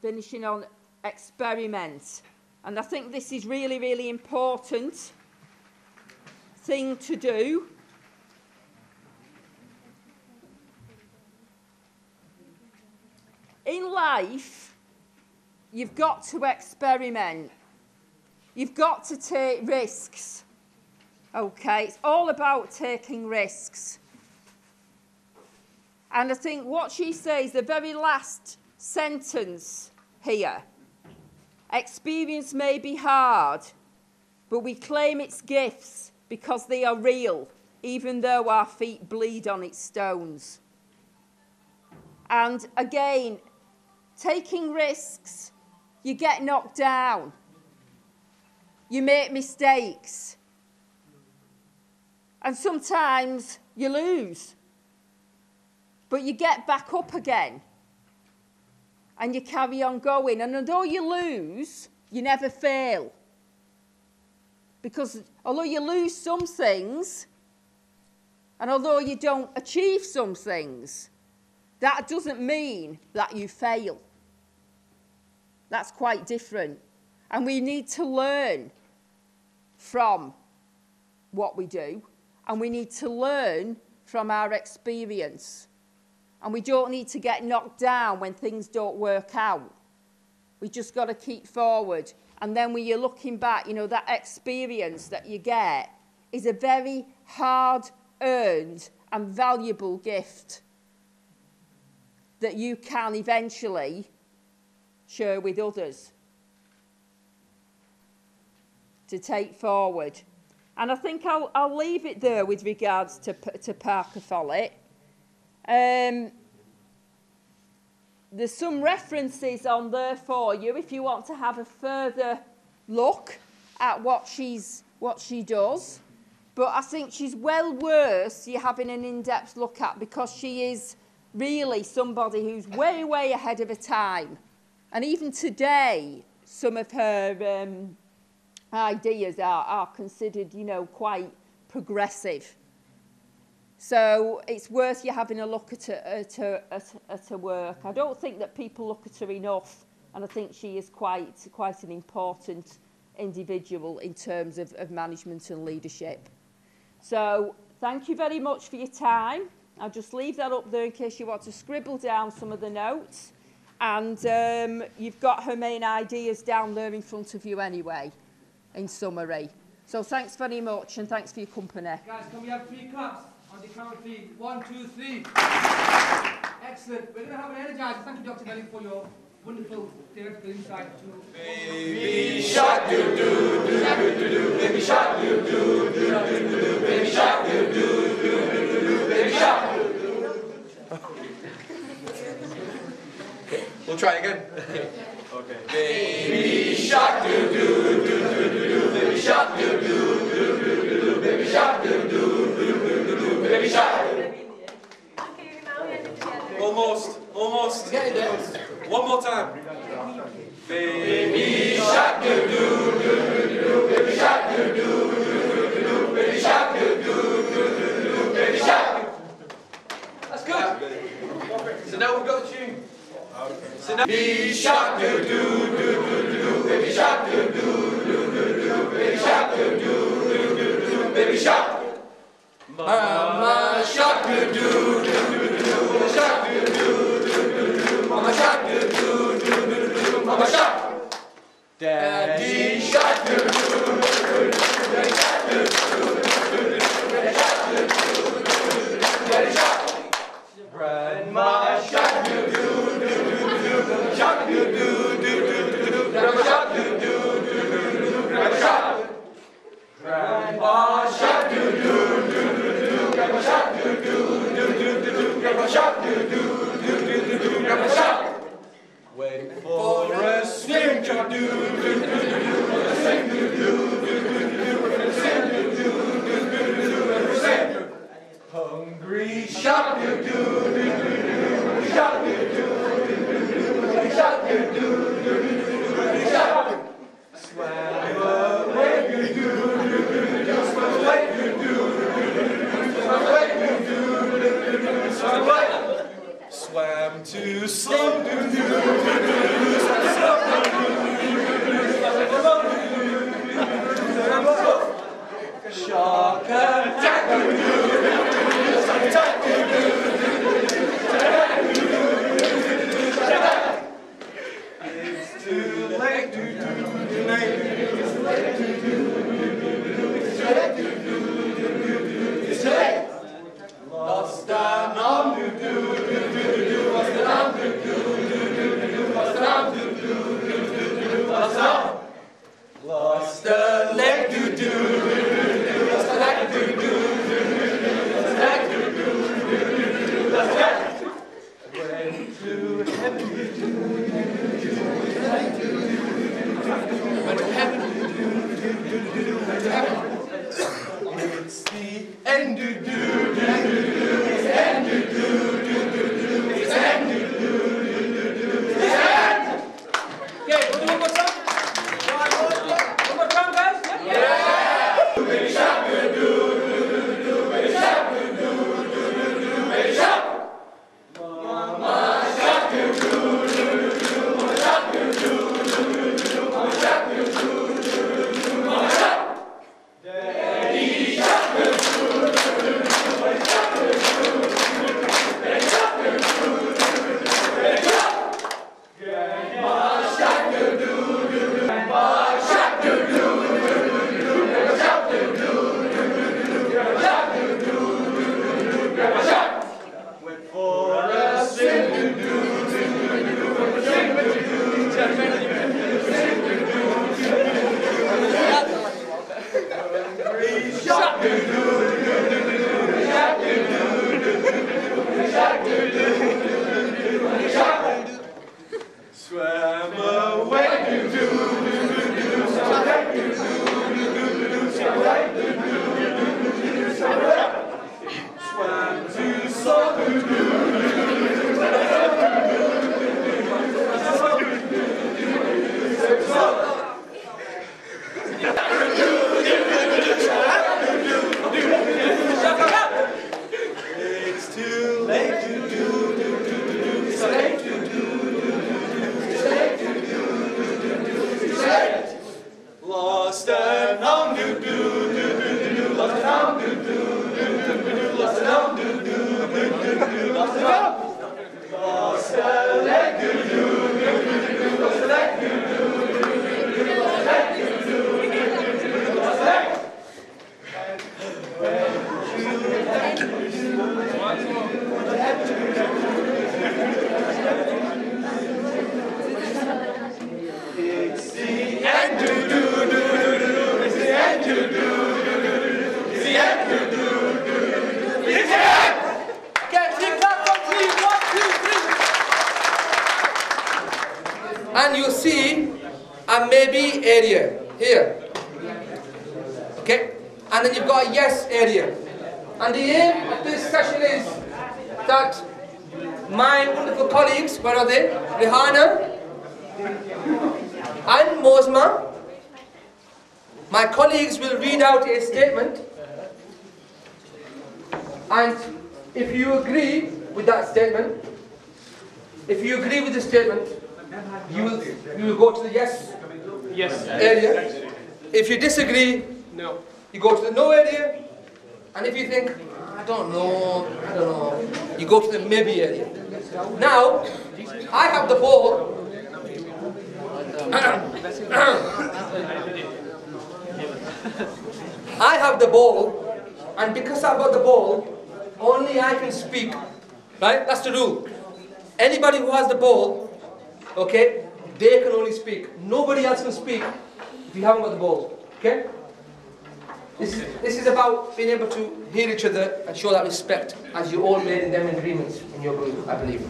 finishing on experiment. And I think this is really, really important thing to do. In life, you've got to experiment. You've got to take risks. Okay, it's all about taking risks. And I think what she says, the very last sentence here, experience may be hard, but we claim its gifts because they are real, even though our feet bleed on its stones. And again, taking risks, you get knocked down. You make mistakes. And sometimes you lose. But you get back up again. And you carry on going. And although you lose, you never fail. Because although you lose some things, and although you don't achieve some things, that doesn't mean that you fail. That's quite different. And we need to learn from what we do. And we need to learn from our experience. And we don't need to get knocked down when things don't work out. We just got to keep forward. And then when you're looking back, you know, that experience that you get is a very hard-earned and valuable gift that you can eventually share with others to take forward. And I think I'll leave it there with regards to Parker Follett. There's some references on there for you if you want to have a further look at what she does. But I think she's well worth you having an in-depth look at, because she is really somebody who's way, way ahead of her time. And even today, some of her ideas are considered, you know, quite progressive. So it's worth you having a look at her work. I don't think that people look at her enough, and I think she is quite an important individual in terms of management and leadership. So thank you very much for your time. I'll just leave that up there in case you want to scribble down some of the notes. And you've got her main ideas down there in front of you anyway, in summary. So thanks very much, and thanks for your company. Guys, can we have 3 claps on the count of 3? 1, 2, 3. Excellent. We're going to have an energizer. Thank you, Dr. Melling, for your wonderful theoretical insight to... Baby shark do do do do do do, baby shark do do do do do do, baby shark do do do do do, baby shark. We'll try again. Okay. Baby shark do do do do do do, baby shark do do do do do do, baby shark do do do do do, baby shark. Okay, now we are together. Almost. Get it there. One more time. Baby shark do do do do do, baby shark do do do do, baby shark do do do do, baby shark. That's good. So now we've got the tune. So now, baby shark do do do do do, baby shark do do do do do, baby shark do do do do do, baby shark. Mama shark do do do do do, baby shark do do do do do, mama shark do do do do do, mama shark. Daddy shark do do do do, daddy shark do do do do, daddy shark do do do do, daddy shark. Grandma shark do do do do, shark do do do do do, grandma shark do do do do do, grandma shark. Grandma shark do do do do do, grandma shark do do do do do, grandma shark do do do do do, grandma shark. Wait for a swim to do do do do, a swim to do do do do, a swim to do do do do, a swim. Hungry shark do do do do, shark do do do do, shark do do do do, shark. Swam away do do do do, swam away do do do, swam away do do do, swam away. Swam to slow do do do, swam slow do do do, swam slow. Shark attack do do do, shark attack do do do, attack do do do, attack. It's too late do do do, it's too late do do do, it's too late do do do, it's too late. Lost an arm do do do do, lost an arm do do do do, lost an arm do do do, lost an arm. Lost a leg do do do, lost a leg do do do, lost a leg do do do, lost a leg. Went to heaven do do do, went to heaven do do, went to heaven. It's the end do do do do, it's the end do do do, it's the end do do do, it's the end. Okay, we'll do one more time. One more time, guys. Yeah. Baby shark do do do, baby shark do do do, baby shark. Mama shark do do do, mama shark do do do, mama shark do do do, mama shark. Daddy shark do do do, Lost and found, do do do do do. Lost and found, do do do do. Lost and found, do do do do. Lost and found. Lost and leg, do do do do. Lost and leg, do do do do. Lost and leg, do do do do. Lost and leg. It's the end, do do do do do. It's the end, do do do do. It's the end, do do do do. It's the end. Okay, three clap from three. 1, 2, 3. And you see a maybe area here. Okay? And then you've got a yes area. And the aim of this session is that my wonderful colleagues, where are they? Rehana and Mosma, my colleagues will read out a statement, and if you agree with that statement, if you agree with the statement, you will go to the yes area. If you disagree, no. You go to the no area, and if you think, I don't know, you go to the maybe area. Now, I have the ball. I have the ball, and because I've got the ball, only I can speak. Right? That's the rule. Anybody who has the ball, okay, they can only speak. Nobody else can speak if you haven't got the ball. Okay? This is about being able to hear each other and show that respect, as you all made in them agreements in your group, I believe.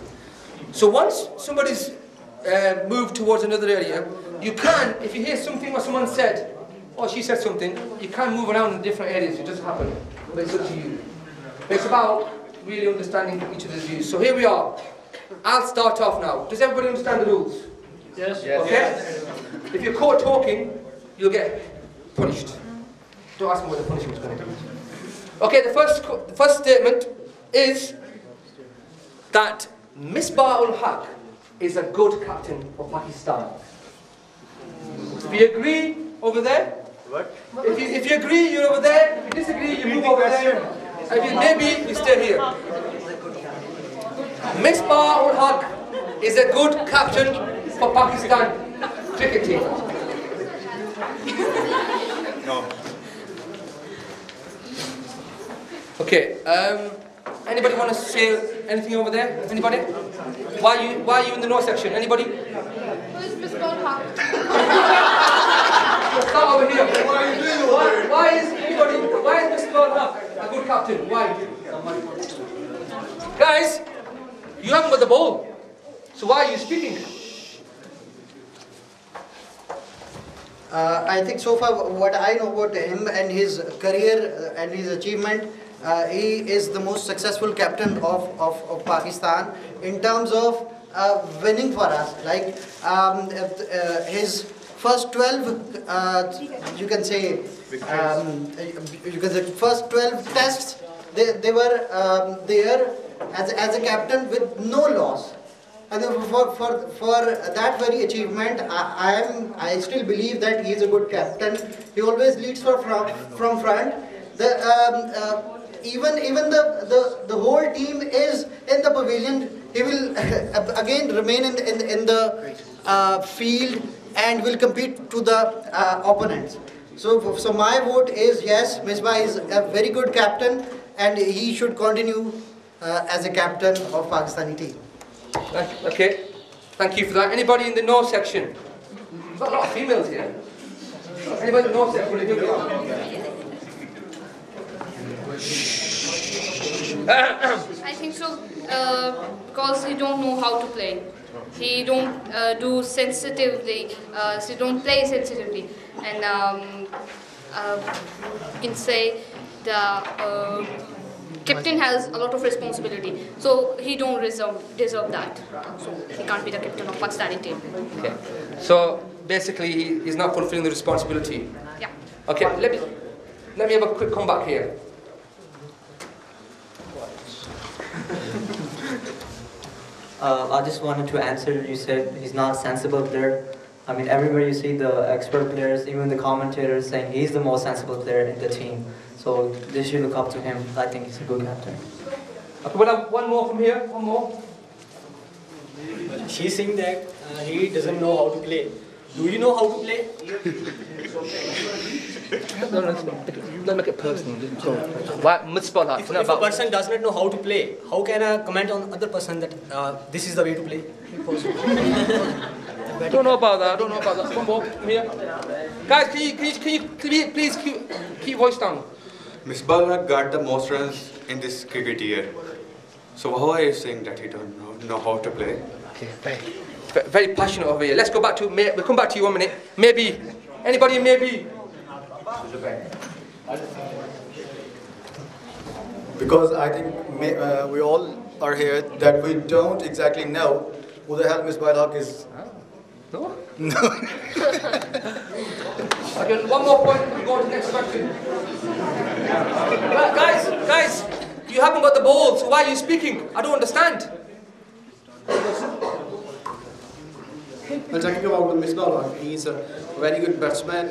So once somebody's moved towards another area, you can, if you hear something what someone said, or she said something, you can move around in different areas. It doesn't happen, but it's up to you. But it's about really understanding each other's views. So here we are. I'll start off now. Does everybody understand the rules? Yes. Okay? If you're caught talking, you'll get punished. Don't ask me what the punishment is going to be. Okay, the first statement is that Misbah-ul-Haq is a good captain for Pakistan. We agree over there? What? If you agree, you're over there. If you disagree, you move over there. And if you maybe, you stay here. Misbah-ul-Haq is a good captain for Pakistan cricket team. No. Okay, anybody want to say anything over there? Anybody? Why are you in the no section? Anybody? Who is Miss Bonham? Start over here. Why is Miss Bonham a good captain? Why? Guys, you haven't got the ball. So why are you speaking? I think so far what I know about him and his career and his achievement, he is the most successful captain of Pakistan in terms of winning for us. Like his first 12, you can say first 12 tests, they were there as a captain with no loss. And for that very achievement, I still believe that he is a good captain. He always leads from front. Even the whole team is in the pavilion. He will again remain in the field and will compete to the opponents. So my vote is yes. Misbah is a very good captain, and he should continue as a captain of Pakistani team. Okay, thank you for that. Anybody in the no section? We've got a lot of females here. Anybody in the no section? I think so, because he don't know how to play. He don't do sensitively. He don't play sensitively, and you can say the captain has a lot of responsibility, so he don't deserve that. So he can't be the captain of Pakistani team. Okay. So basically, he's not fulfilling the responsibility. Yeah. Okay. Let me have a quick comeback here. I just wanted to answer. You said he's not a sensible player. I mean, everywhere you see the expert players, even the commentators saying he's the most sensible player in the team. So they should look up to him. I think he's a good captain. Okay, we'll have one more from here. One more. She's saying that he doesn't know how to play. Do you know how to play? Don't make it personal. If a person does not know how to play, how can I comment on other person that this is the way to play? Don't know about that. One more from here. Guys, can you please keep voice down? Misbah got the most runs in this cricket year. So how are you saying that he don't know how to play? Okay, very passionate over here. Let's go back to, we'll come back to you 1 minute. Maybe, anybody maybe? Because I think we all are here that we don't exactly know who the hell Misbah is. No? No. Okay, one more point, we go to the next question. Guys, you haven't got the ball, so why are you speaking? I don't understand. Well, talking about Misbah, he's a very good batsman,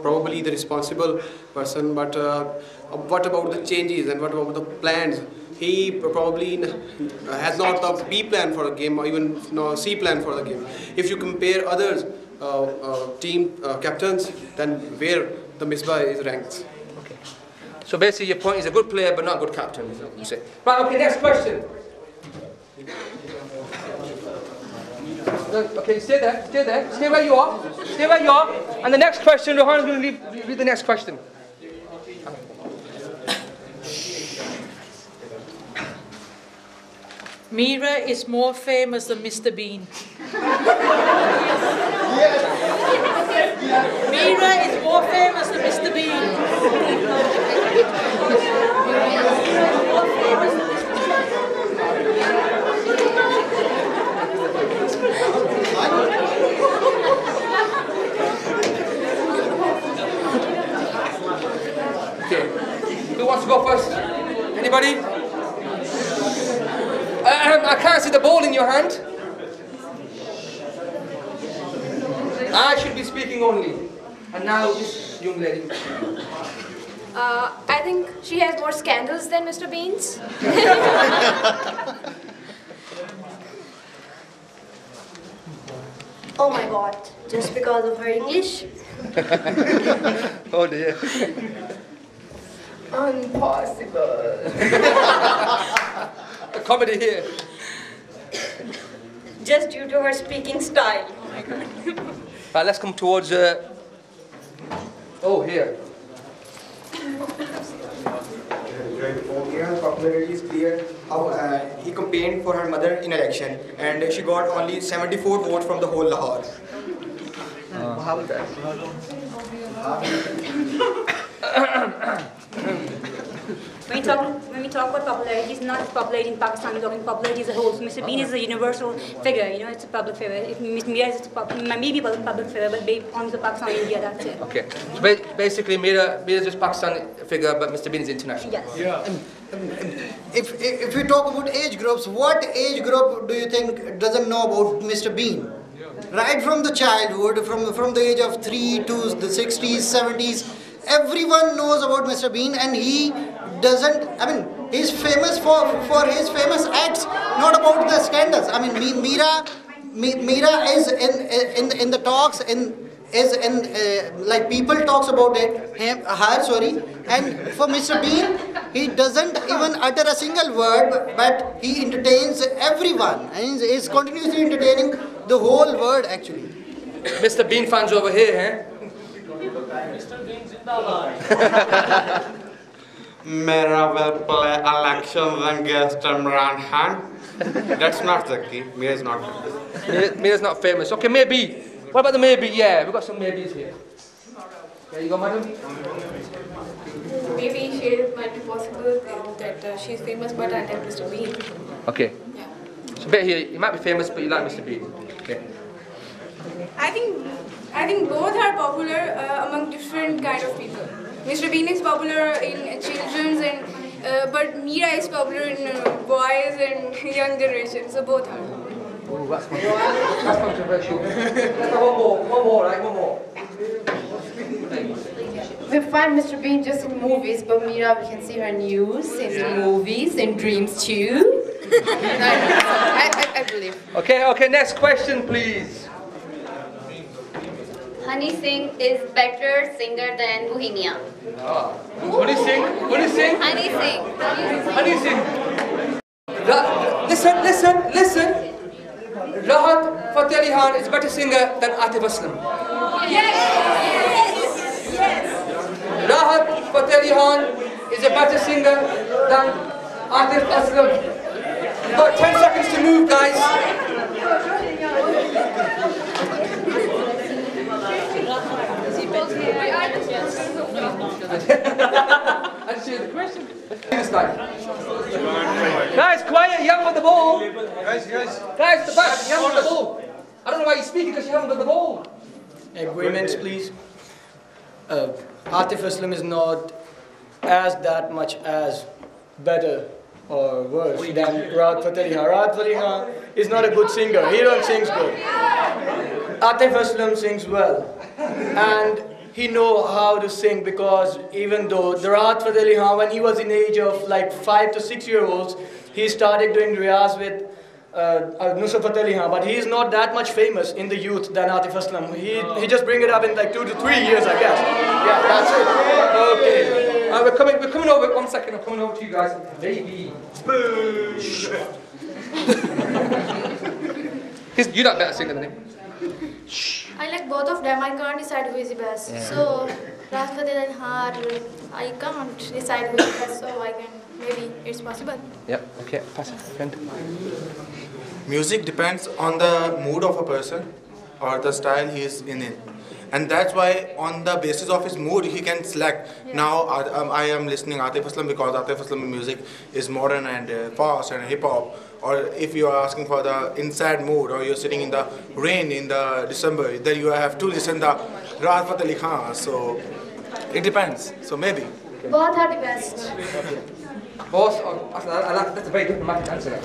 probably the responsible person, but what about the changes and what about the plans? He probably has not the B plan for the game or even C plan for the game. If you compare others team captains, then where the Misbah is ranked. Okay. So basically your point is a good player but not a good captain, you say. Right, okay, next question. Okay, stay there, stay where you are, and the next question, Rohan is going to read the next question. Mira is more famous than Mr. Bean. Mira is more famous than Mr. Bean. Okay, who wants to go first? Anybody? I can't see the ball in your hand. I should be speaking only. And now this young lady. I think she has more scandals than Mr. Bean's. Oh my God, just because of her English? Oh dear. Impossible. A comedy here. Just due to her speaking style. Right, let's come towards. Oh, here. Mira's popularity is clear. How he campaigned for her mother in election, and she got only 74 votes from the whole Lahore. How was that? When we talk about popularity, it's not popularity in Pakistan, we're talking popularity as a whole. So Mr. Bean is a universal figure, you know, it's a public figure. If Miss Mira is maybe a public figure, but on the Pakistan and India, that's it. Okay. So basically, Mira is just Pakistan figure, but Mr. Bean is international. Yes. Yeah. If we talk about age groups, what age group do you think doesn't know about Mr. Bean? Right from the childhood, from the age of 3 to the 60s, 70s, everyone knows about Mr. Bean, and he doesn't, I mean, he's famous for his famous acts, not about the scandals. I mean, Mira is in the talks, like people talks about it, her, sorry, and for Mr. Bean, he doesn't even utter a single word, but he entertains everyone, and he's continuously entertaining the whole world actually. Mr. Bean fans over here, eh? Mr. Bean Zindabad. Mira will play elections against Imran Khan. That's not the key. Mira's not famous. Mira's not famous. Okay, maybe. What about the maybe? Yeah, we've got some maybes here. There you go, madam. Maybe she might be possible that she's famous, but I like Mr. Bean. Okay. Yeah. So bet here, you might be famous, but you like Mr. Bean. Okay. I think both are popular among different kind of people. Mr. Bean is popular in children's, but Mira is popular in boys and young generation. So both are. Ooh, that's controversial. Let's have one more, right? One more. We find Mr. Bean just in movies, but Mira, we can see her news, in movies, in dreams too. I believe. Okay, next question, please. Honey Singh is better singer than Bohemia. Honey Singh? Honey Singh. Honey Singh. Listen. Rahat Fateh Ali Khan is a better singer than Atif Aslam. Yes. Rahat Fateh Ali Khan is a better singer than Atif Aslam. You've got 10 seconds to move, guys. Answer the question. This time. Guys, quiet, you haven't got the ball. Guys, the back, you haven't got the ball. I don't know why you're speaking because you haven't got the ball. Agreements, please. Atif Aslam is not as that much as better or worse than Rahat Fateh Ali Khan. Rahat Fateh Ali Khan is not a good singer. He don't sing good. Atif Aslam sings well. And he know how to sing because even though the Rahat Fateh Ali Khan, when he was in the age of like 5 to 6 year olds, he started doing riyaz with Nusrat Fateh Ali Khan, but he is not that much famous in the youth than Atif Aslam. He just bring it up in like 2 to 3 years, I guess. Yeah, that's it. Okay. We're coming over. 1 second. I'm coming over to you guys. Baby. You're not better singer than him. I like both of them. I can't decide who is the best. Yeah. So, Rahat Fateh Ali Khan, I can't decide who is the best. So I can, maybe it's possible. Yep. Okay. Pass it, friend. Music depends on the mood of a person or the style he is in it. And that's why on the basis of his mood he can select. Now I am listening Atif Aslam because Atif Aslam music is modern and fast and hip hop. Or if you are asking for the inside mood or you're sitting in the rain in the December, then you have to listen to Rahat Fateh Ali Khan. So it depends. So maybe. Both are the best. Both? That's a very diplomatic answer.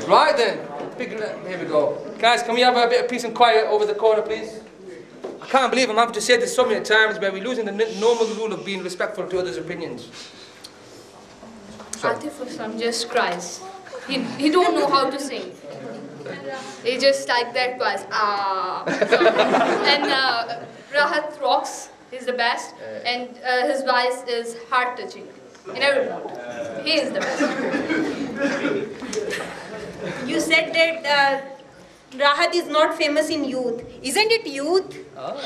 Right then. Here we go. Guys, can we have a bit of peace and quiet over the corner, please? I can't believe I'm having to say this so many times, but we're losing the normal rule of being respectful to others' opinions. Atif Aslam just cries. He don't know how to sing. He just like that twice. And Rahat rocks. He's the best, and his voice is heart-touching in every mood. He is the best. You said that Rahat is not famous in youth. Isn't it youth? Oh.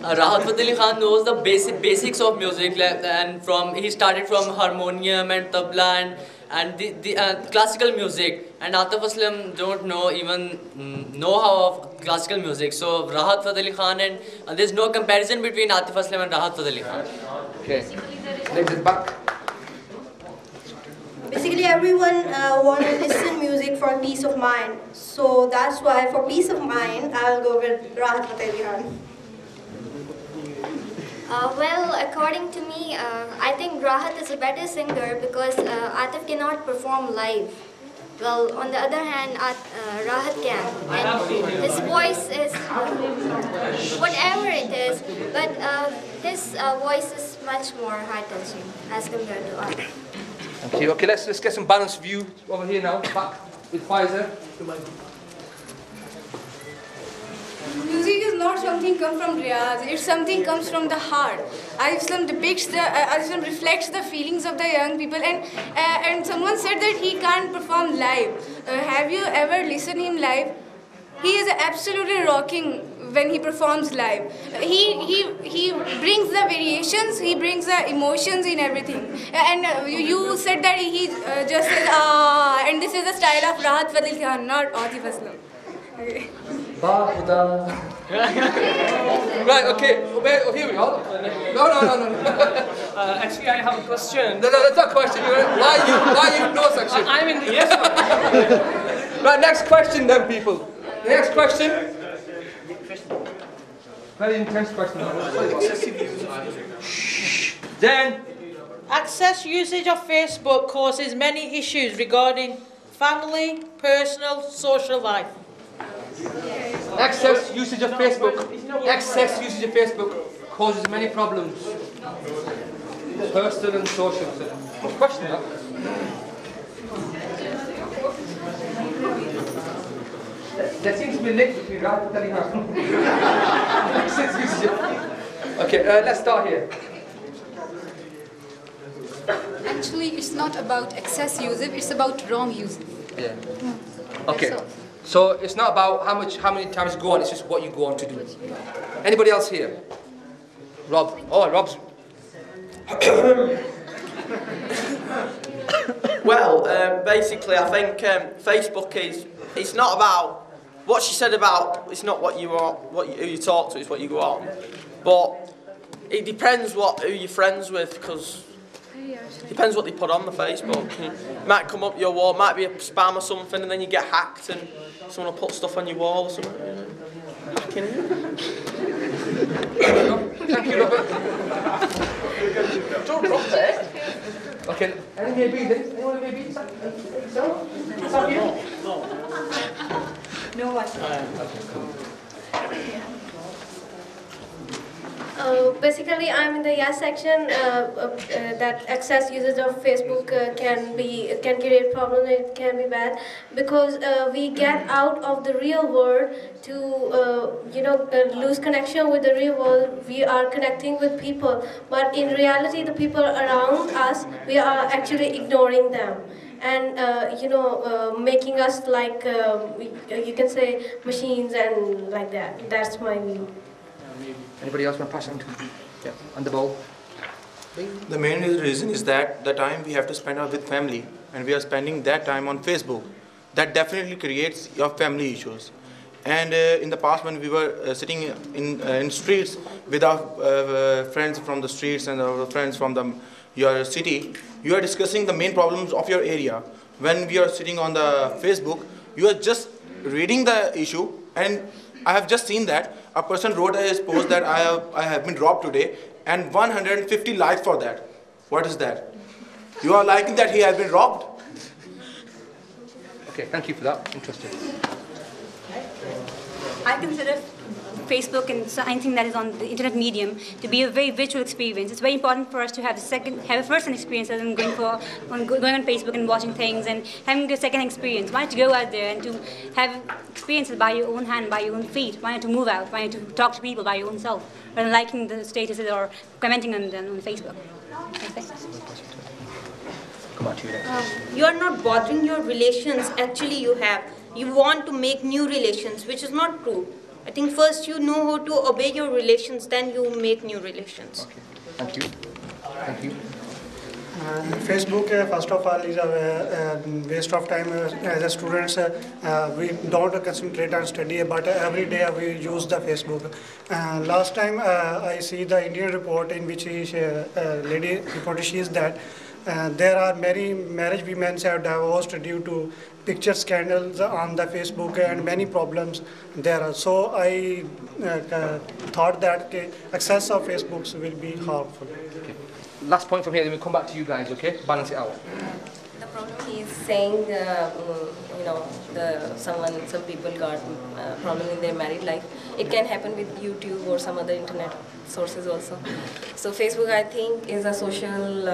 Rahat Fateh Ali Khan knows the basics of music, and he started from harmonium and tabla and the classical music. And Atif Aslam don't know even know-how of classical music. So Rahat Fateh Ali Khan, and there's no comparison between Atif Aslam and Rahat Fateh Ali Khan. Okay. Legs is back. Basically, everyone want to listen music for peace of mind. So that's why, for peace of mind, I'll go with Rahat Fateh Ali Khan. Well, according to me, I think Rahat is a better singer because Atif cannot perform live. Well, on the other hand, Rahat can. And his voice is whatever it is, but his voice is much more heart-touching as compared to Atif. Okay, let's get some balanced view over here now. Back with Pfizer. Music is not something come from riyaz, it's something comes from the heart. Islam depicts Islam reflects the feelings of the young people, and someone said that he can't perform live. Have you ever listened him live? He is absolutely rocking when he performs live. He brings the variations, he brings the emotions in everything. And you said that he just says and this is the style of Rahat Fateh Ali Khan, not Atif Aslam. Okay. Right, okay. Oh, here we are. No. Actually, I have a question. No, that's not a question. Why you no section? I'm in the yes one. Right, next question then, people. The next question. Very intense question. Then, Excess usage of Facebook causes many issues regarding family, personal, social life. Excess usage of Facebook. Excess usage of Facebook causes many problems. Personal and social. Good question, that. There seems to be a link between that and telling her. Excess usage of. Okay, let's start here. Actually, it's not about excess usage, it's about wrong usage. Yeah. Okay. So it's not about how many times you go on, it's just what you go on to do. Anybody else here? Rob. Oh, Rob's. Well, basically, I think Facebook it's not about what she said about. It's not what you are, who you talk to. It's what you go on. But it depends who you're friends with, because it depends what they put on the Facebook. It might come up your wall, might be a spam or something, and then you get hacked, and someone will put stuff on your wall or something. Hacking you. Thank you, Robert. Don't drop there. Okay, any maybe then? Anyone maybe? So? No one. Basically, I'm in the yes section. That excess usage of Facebook can create problems. It can be bad because we get out of the real world to lose connection with the real world. We are connecting with people, but in reality, the people around us, we are actually ignoring them. And making us like you can say machines and like that. That's my view. Anybody else want to pass on to? Yeah, on the ball. The main reason is that the time we have to spend with family, and we are spending that time on Facebook. That definitely creates your family issues. And in the past, when we were sitting in streets with our friends from the streets and our friends from your city, you are discussing the main problems of your area. When we are sitting on the Facebook, you are just reading the issue, and I have just seen that a person wrote a post that I have been robbed today, and 150 likes for that. What is that? You are liking that he has been robbed? Okay, thank you for that. Interesting. I consider Facebook and anything that is on the internet medium to be a very visual experience. It's very important for us to have a first-hand experience rather than going on Facebook and watching things and having a second experience. Why not to go out there and to have experiences by your own hand, by your own feet? Why not to move out? Why not to talk to people by your own self rather than liking the statuses or commenting on them on Facebook? Come on to you next. You are not bothering your relations. Actually, you want to make new relations, which is not true. I think first you know how to obey your relations, then you make new relations. Okay. Thank you. Thank you. Facebook, first of all, is a waste of time. As a students, we don't concentrate on study, but every day we use the Facebook. Last time I see the Indian report in which lady reported she is that there are many married women have divorced due to picture scandals on the Facebook and many problems there. So I thought that access of Facebooks will be harmful. Okay. Last point from here, then we'll come back to you guys, okay? Balance it out. The problem is saying, some people got problem in their married life. It can happen with YouTube or some other internet sources also. So Facebook, I think, is a social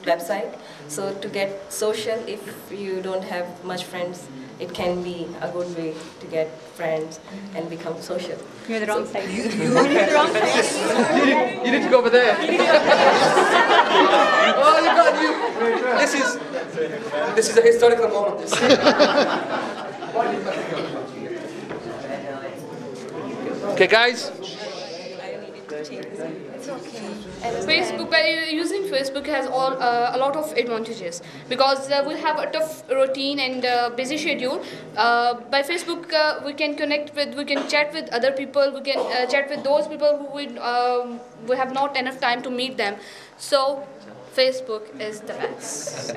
website. So to get social, if you don't have much friends, it can be a good way to get friends and become social. You're the wrong side. You're the wrong side. You need to go over there. Oh, you got you. This is a historical moment. This. Okay, guys. Facebook, using Facebook has a lot of advantages because we'll have a tough routine and busy schedule. By Facebook, we can chat with other people. We can chat with those people who we have not enough time to meet them. So, Facebook is the best.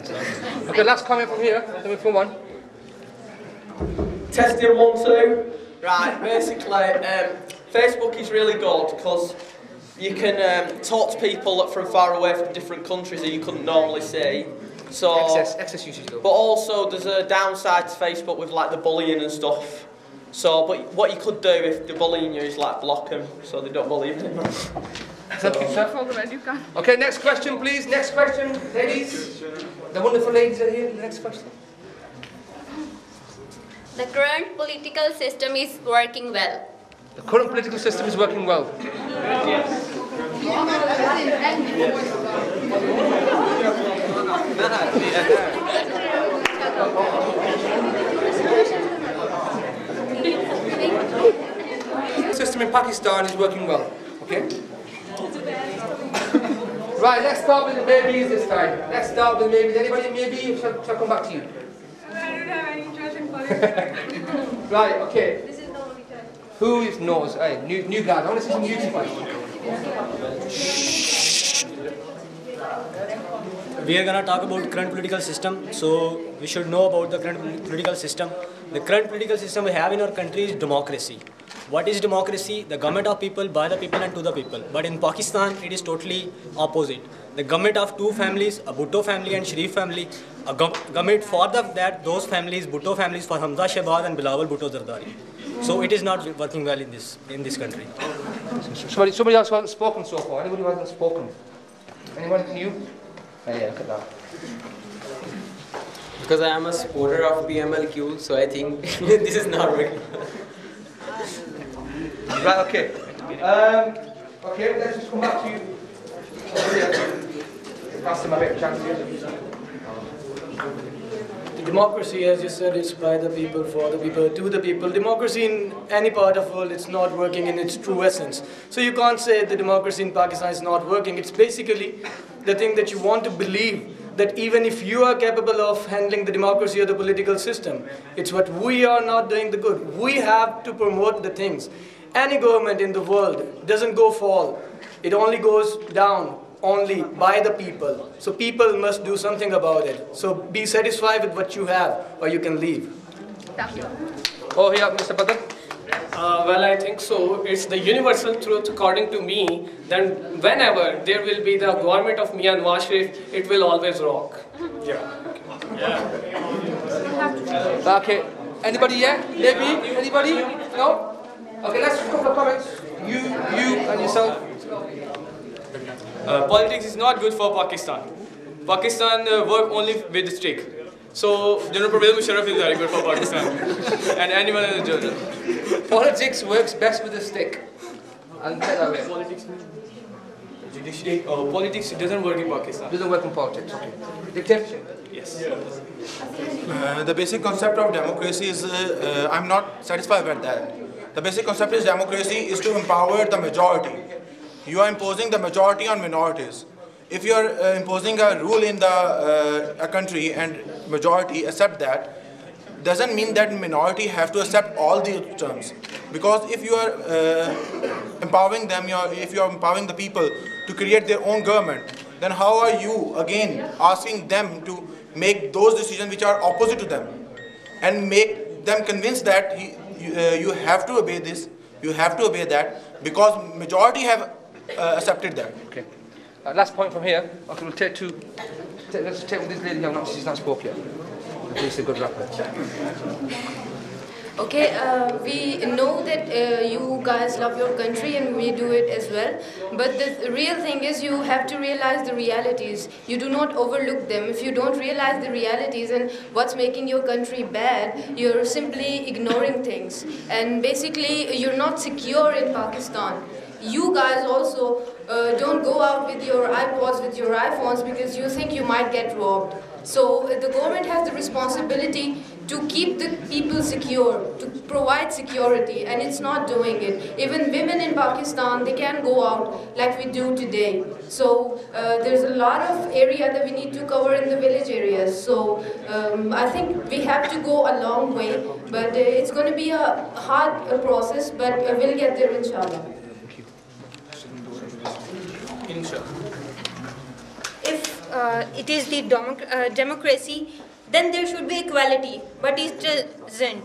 Okay, last comment from here. Let me move on. Testing 1, 2. Right, basically, Facebook is really good because you can talk to people from far away from different countries that you couldn't normally see. So, excess usage though. But also there's a downside to Facebook with like the bullying and stuff. So, but what you could do if they're bullying you is like block them so they don't bully you anymore. Thank you, sir. Okay, next question, please. Next question, ladies. The wonderful ladies are here. Next question. The current political system is working well. The current political system is working well. Yes. The system in Pakistan is working well. Okay. Right, let's start with the babies this time. Let's start with maybe anybody. Maybe shall come back to you. I don't have any interest in politics. Right. Okay. Who is knows? Hey, new guys. I want to see some new people. We are going to talk about current political system, so we should know about the current political system. The current political system we have in our country is democracy. What is democracy? The government of people, by the people and to the people. But in Pakistan, it is totally opposite. The government of two families, a Bhutto family and Sharif family, a government for those families, Bhutto families for Hamza Shahbaz and Bilawal Bhutto Zardari. So it is not working well in this country. Somebody else who hasn't spoken so far. Anybody who hasn't spoken? Anyone new? Oh, yeah, look at that. Because I am a supporter of PMLQ, so I think this is not working. Right, okay. Okay, let's just come back to you. Pass them a bit of chance here. Democracy, as you said, is by the people, for the people, to the people. Democracy in any part of the world, it's not working in its true essence. So you can't say the democracy in Pakistan is not working. It's basically the thing that you want to believe that even if you are capable of handling the democracy or the political system, it's what we are not doing the good. We have to promote the things. Any government in the world doesn't go fall. It only goes down only by the people. So people must do something about it. So be satisfied with what you have or you can leave. Oh, yeah, Mr. Badr. Well, I think so. It's the universal truth, according to me, that whenever there will be the government of Mian Nawaz Sharif, it will always rock. Yeah. Okay. Anybody here? Maybe? Anybody? No? Okay, let's just a couple of comments. You and yourself. Politics is not good for Pakistan. Pakistan work only with the stick. So, General Pervez Musharraf is very good for Pakistan. And anyone in the journal. Politics works best with a stick. I'll tell that way. Politics doesn't work in Pakistan. Doesn't work in politics. Dictatorship? Yes. The basic concept of democracy is, I'm not satisfied with that. The basic concept is democracy is to empower the majority. You are imposing the majority on minorities. If you are imposing a rule in a country and majority accept that, doesn't mean that minority have to accept all the terms. Because if you are empowering them, if you are empowering the people to create their own government, then how are you again asking them to make those decisions which are opposite to them and make them convinced that you have to obey this, you have to obey that, because majority have accepted that. Okay. Last point from here. Okay, we'll take two. Let's take with this lady here. She's not spoken yet. She's a good rapper. Okay, we know that you guys love your country and we do it as well. But the real thing is you have to realize the realities. You do not overlook them. If you don't realize the realities and what's making your country bad, you're simply ignoring things. And basically, you're not secure in Pakistan. You guys also don't go out with your iPods, with your iPhones because you think you might get robbed. So the government has the responsibility to keep the people secure, to provide security, and it's not doing it. Even women in Pakistan, they can't go out like we do today. So there's a lot of area that we need to cover in the village areas. So I think we have to go a long way, but it's going to be a hard process, but we'll get there inshallah. If it is the democracy, then there should be equality, but it isn't.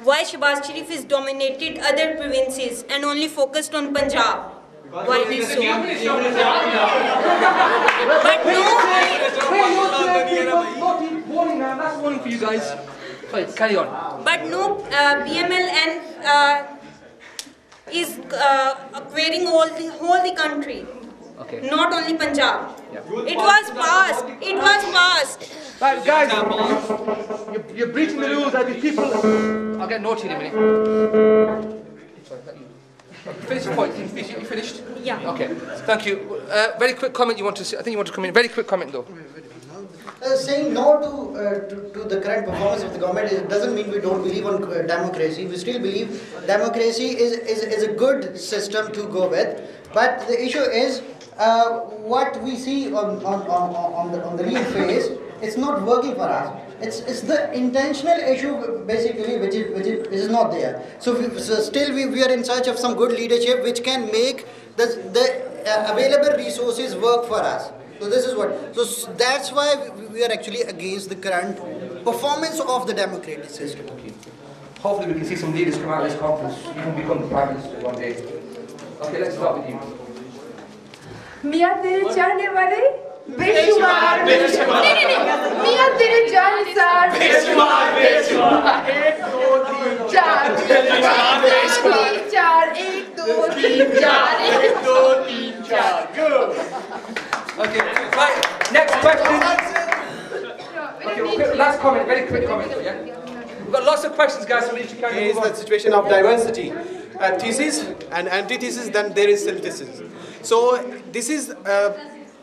Why Shahbaz Sharif is dominated other provinces and only focused on Punjab? Why it is so? Warning now, that's warning for you guys. Sorry, carry on. But no, BMLN is querying all the country. Okay. Not only Punjab. Yeah. It was passed. It was passed. Right, guys, you're breaching the rules. These people. I'll get naughty in a minute. Sorry, finish your point. You finished? Yeah. Okay. Thank you. Very quick comment. You want to say? I think you want to come in. Very quick comment, though. Saying no to the current performance of the government doesn't mean we don't believe on democracy. We still believe democracy is a good system to go with. But the issue is what we see on the real face. It's not working for us. It's the intentional issue basically which is not there. So still we are in search of some good leadership which can make the available resources work for us. So this is what. So that's why we are actually against the current performance of the democratic system. Okay. Hopefully we can see some leaders come out of this conference. You can become the Prime Minister one day. Okay, let's start with you. मियाँ तेरे चाहने वाले बेशुमार मियाँ तेरे जानसार बेशुमार एक दो तीन चार एक दो तीन चार Good. Okay, right. Next question. Okay, last comment. Very quick comment. Yeah. We've got lots of questions, guys. So each kind is the situation of diversity. Thesis and antithesis, then there is synthesis. So this is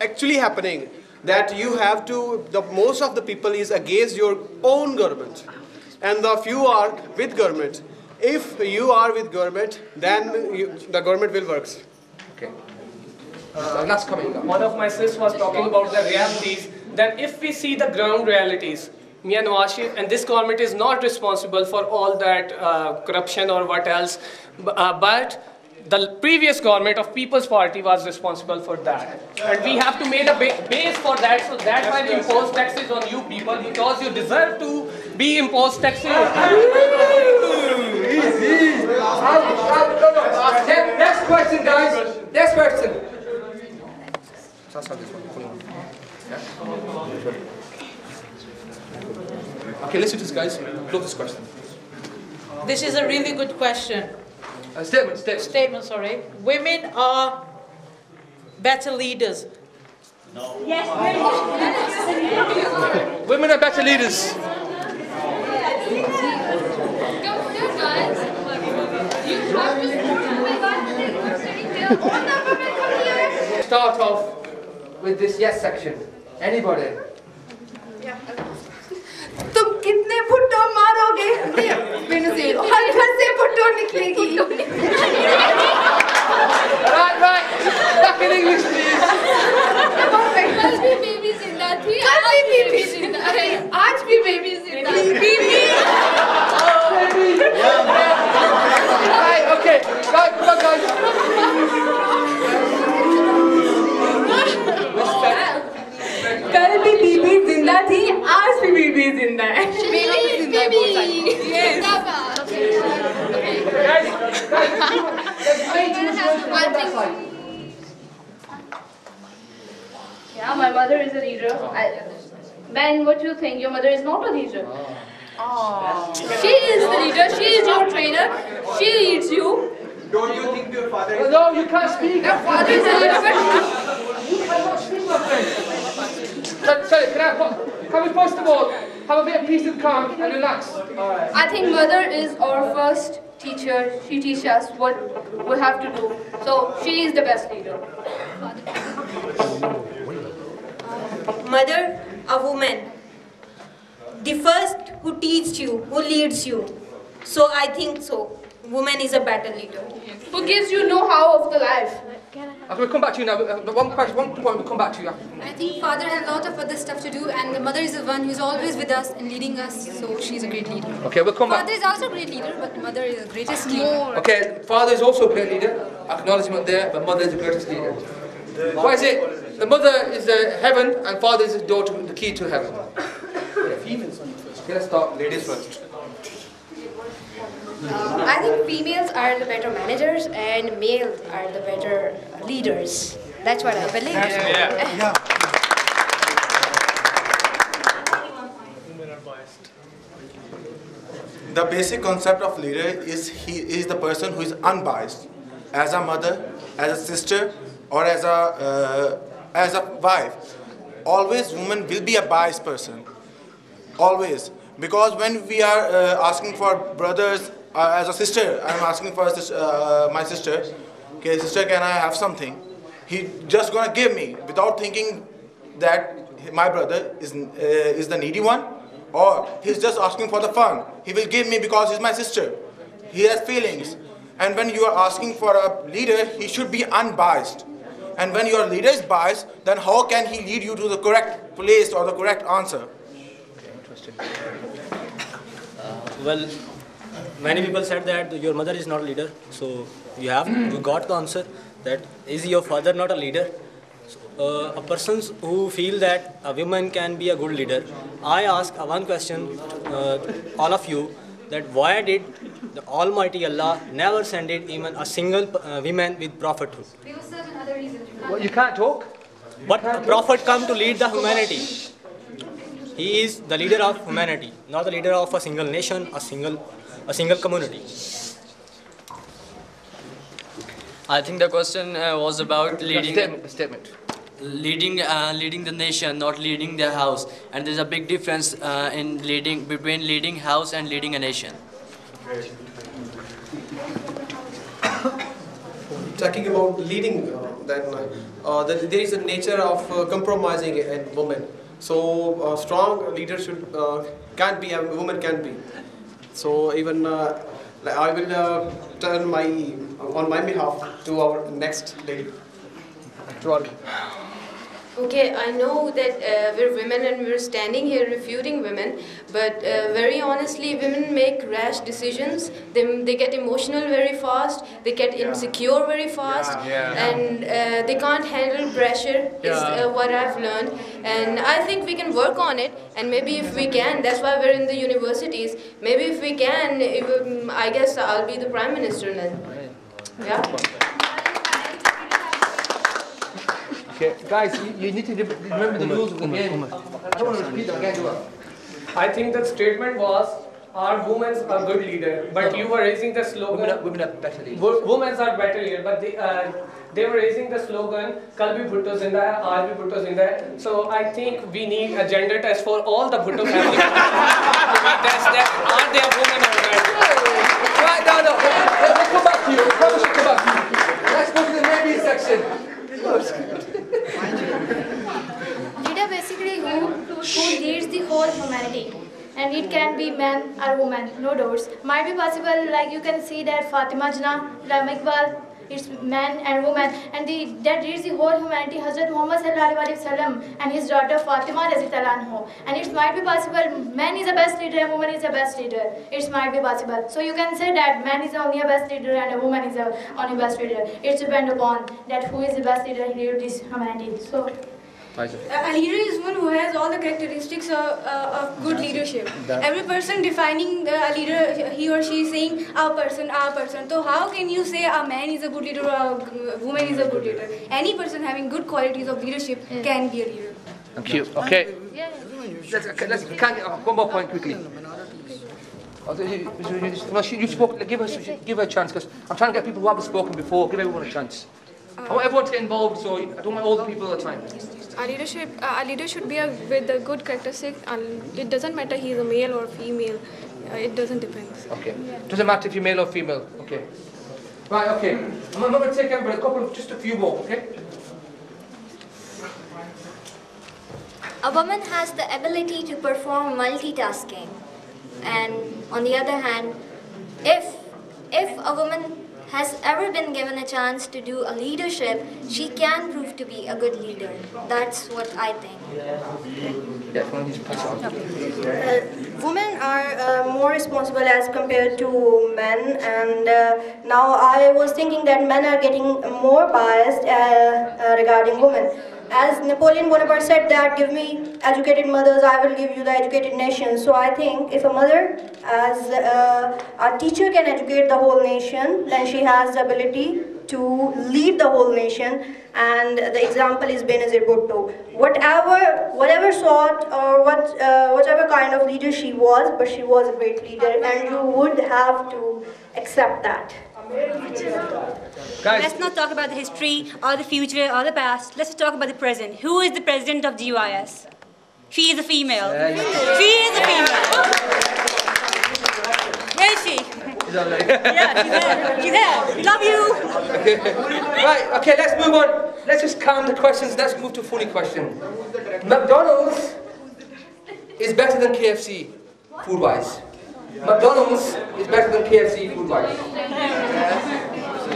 actually happening that you have to, most of the people is against your own government and the few are with government. If you are with government, then the government will work. Okay. Last comment. One of my sis was talking about the realities. Then if we see the ground realities, Mia Nawaz Sharif and this government is not responsible for all that corruption or what else, but the previous government of People's Party was responsible for that. And we have to make a base for that, so that's why we impose taxes on you people, because you deserve to be imposed taxes. Easy. Next question, guys. Next question. Okay, listen to this, guys. Look this question. This is a really good question. Statement. Sorry. Women are better leaders. No. Yes. Women are better leaders. Start off with this yes section. Anybody? तुम कितने फुट्टो मारोगे? बेनज़ीर, हर घर से फुट्टो निकलेगी. Right. Back in English, please. कल भी baby जिंदा थी. आज भी बेबी जिंदा थी. Right, okay. Right, come on, guys. कल भी बीबी जिंदा थी, आज भी बीबी जिंदा है. Yeah, my mother is a leader. Ben, what do you think? Your mother is not a leader. She is the leader. She is your trainer. She leads you. Don't you think your father is... No, you can't speak. Your father is a leader. You cannot speak, my friend. Sorry, can we first of all have a bit of peace and calm and relax? Alright. I think mother is our first teacher. She teaches us what we have to do. So she is the best leader. Mother, a woman. The first who teaches you, who leads you. So I think so. Woman is a better leader. Who gives you know-how of the life. Okay, we'll come back to you now. One point, we'll come back to you. I think father has a lot of other stuff to do, and the mother is the one who's always with us and leading us, so she's a great leader. Okay, we'll come back. Father is also a great leader, but mother is the greatest leader. Okay, father is also a great leader. Acknowledgement there, but mother is the greatest leader. Why is it? The mother is the heaven, and father is the door to the key to heaven. Okay, let's start. Ladies first. I think females are the better managers and males are the better leaders. That's what I believe. Yeah. The basic concept of leader is he is the person who is unbiased, as a mother, as a sister, or as a wife. Always, woman will be a biased person. Always, because when we are asking for brothers, as a sister, I'm asking for my sister. Okay, sister, can I have something? He just gonna give me without thinking that my brother is the needy one. Or he's just asking for the fun. He will give me because he's my sister. He has feelings. And when you are asking for a leader, he should be unbiased. And when your leader is biased, then how can he lead you to the correct place or the correct answer? Okay, interesting. Well, many people said that your mother is not a leader. So you got the answer that is your father not a leader? A person who feel that a woman can be a good leader, I ask one question all of you, that why did the Almighty Allah never send it even a single woman with prophethood? There were certain other reasons. What, you can't talk? But a prophet come to lead the humanity. He is the leader of humanity, not the leader of a single nation, a single community. I think the question was about leading. Statement. Leading the nation, not leading the house, and there's a big difference between leading house and leading a nation. Talking about leading, there is a nature of compromising a woman. So a strong leader can't be, a woman can be. So even I will turn on my behalf to our next lady. Okay, I know that we're women and we're standing here refuting women, but very honestly, women make rash decisions. They get emotional very fast, they get insecure very fast, and they can't handle pressure, is what I've learned. And I think we can work on it, and maybe if we can, that's why we're in the universities, maybe if we can, I guess I'll be the Prime Minister then. Yeah? Okay, guys, you need to remember the rules of the game. I don't want to repeat them again, do I? I think the statement was, are women a good leader? But you were raising the slogan. Women are better leaders. Women are better leaders, but they were raising the slogan, Kal bhi Bhutto zinda hai, aaj bhi Bhutto zinda hai. So I think we need a gender test for all the Bhutto family. Test that are they a woman or not? Right, no. We'll come back to you. I promise we'll come back to you. Let's go to the maybe section. Leader basically who leads the whole humanity, and it can be man or woman, no doors. Might be possible, like you can see that Fatima Jana, Iqbal, it's man and woman, and that leads the whole humanity. Hazrat Muhammad ﷺ and his daughter Fatima Anha. And it might be possible man is the best leader and woman is the best leader. It might be possible. So you can say that man is only a best leader and a woman is the only best leader. It depends upon that who is the best leader in this humanity. So. A leader is one who has all the characteristics of good leadership. Every person defining a leader, he or she is saying our person. So how can you say a man is a good leader or a woman is a good leader? Any person having good qualities of leadership can be a leader. Thank you. Okay. One more point quickly. You spoke. Give her a chance, because I'm trying to get people who haven't spoken before. Give everyone a chance. I want everyone to get involved, so I don't want all the people all the time. A leader should be with a good characteristic, and it doesn't matter he is a male or female. It doesn't depend. Okay. It doesn't matter if you're male or female. Okay. Right. Okay. I'm not going to take everybody. Just a few more. Okay. A woman has the ability to perform multitasking, and on the other hand, if a woman has ever been given a chance to do a leadership, she can prove to be a good leader. That's what I think. Women are more responsible as compared to men, and now I was thinking that men are getting more biased regarding women. as Napoleon Bonaparte said that, give me educated mothers, I will give you the educated nation. So I think if a mother, as a teacher can educate the whole nation, then she has the ability to lead the whole nation. And the example is Benazir Bhutto. Whatever sort or whatever kind of leader she was, but she was a great leader, and you would have to accept that. Let's not talk about the history or the future or the past. Let's talk about the present. Who is the president of GUIS? She is a female. She is a female. Where is she? Yeah, she's there. She's there. We love you. Right, okay, let's move on. Let's just calm the questions. Let's move to a funny question. McDonald's is better than KFC, food-wise. McDonald's is better than KFC, food-wise.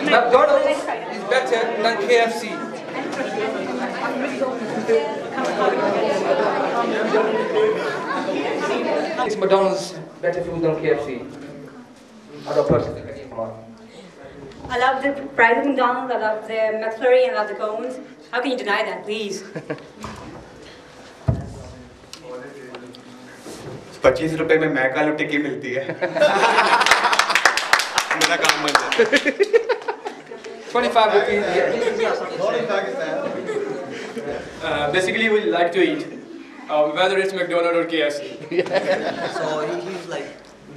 McDonald's is better than KFC. Is McDonald's better food than KFC? Other person. Come on. I love the private McDonald's, I love the McFlurry, I love the cones. How can you deny that, please? 25 रुपए में Mac आलू टिक्की मिलती है मेरा काम बन जाता 25 rupees. Basically, we like to eat, whether it's McDonald's or KFC. So he's like,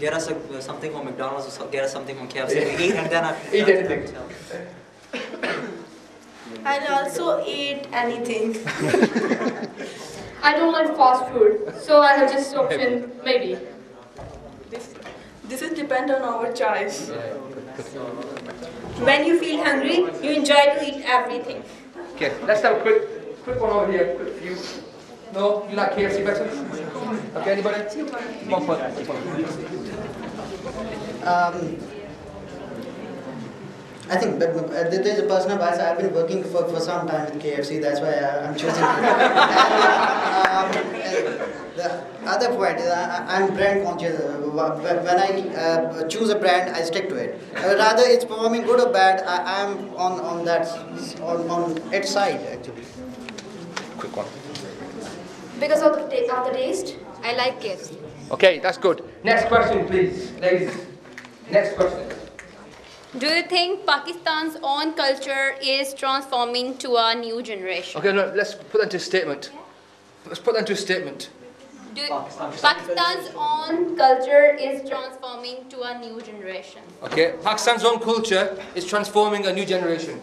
get us something from McDonald's or get us something from KFC. We eat and then eat anything. I'll also eat anything. I don't like fast food, so I have just option maybe. This is depend on our choice. When you feel hungry, you enjoy to eat everything. Okay, let's have a quick one over here. Quick few. No, you like KFC better? Okay, anybody? One point. I think there's a personal bias. I've been working for some time with KFC, that's why I'm choosing the other point is I'm brand conscious. When I choose a brand, I stick to it. Rather it's performing good or bad, I'm on its side actually. Quick one. Because of the taste, I like KFC. Okay, that's good. Next question, please, ladies. Next question. Do you think Pakistan's own culture is transforming to a new generation? Okay, no, let's put that into a statement. Let's put that into a statement. Pakistan's own culture is transforming to a new generation. Okay, Pakistan's own culture is transforming a new generation.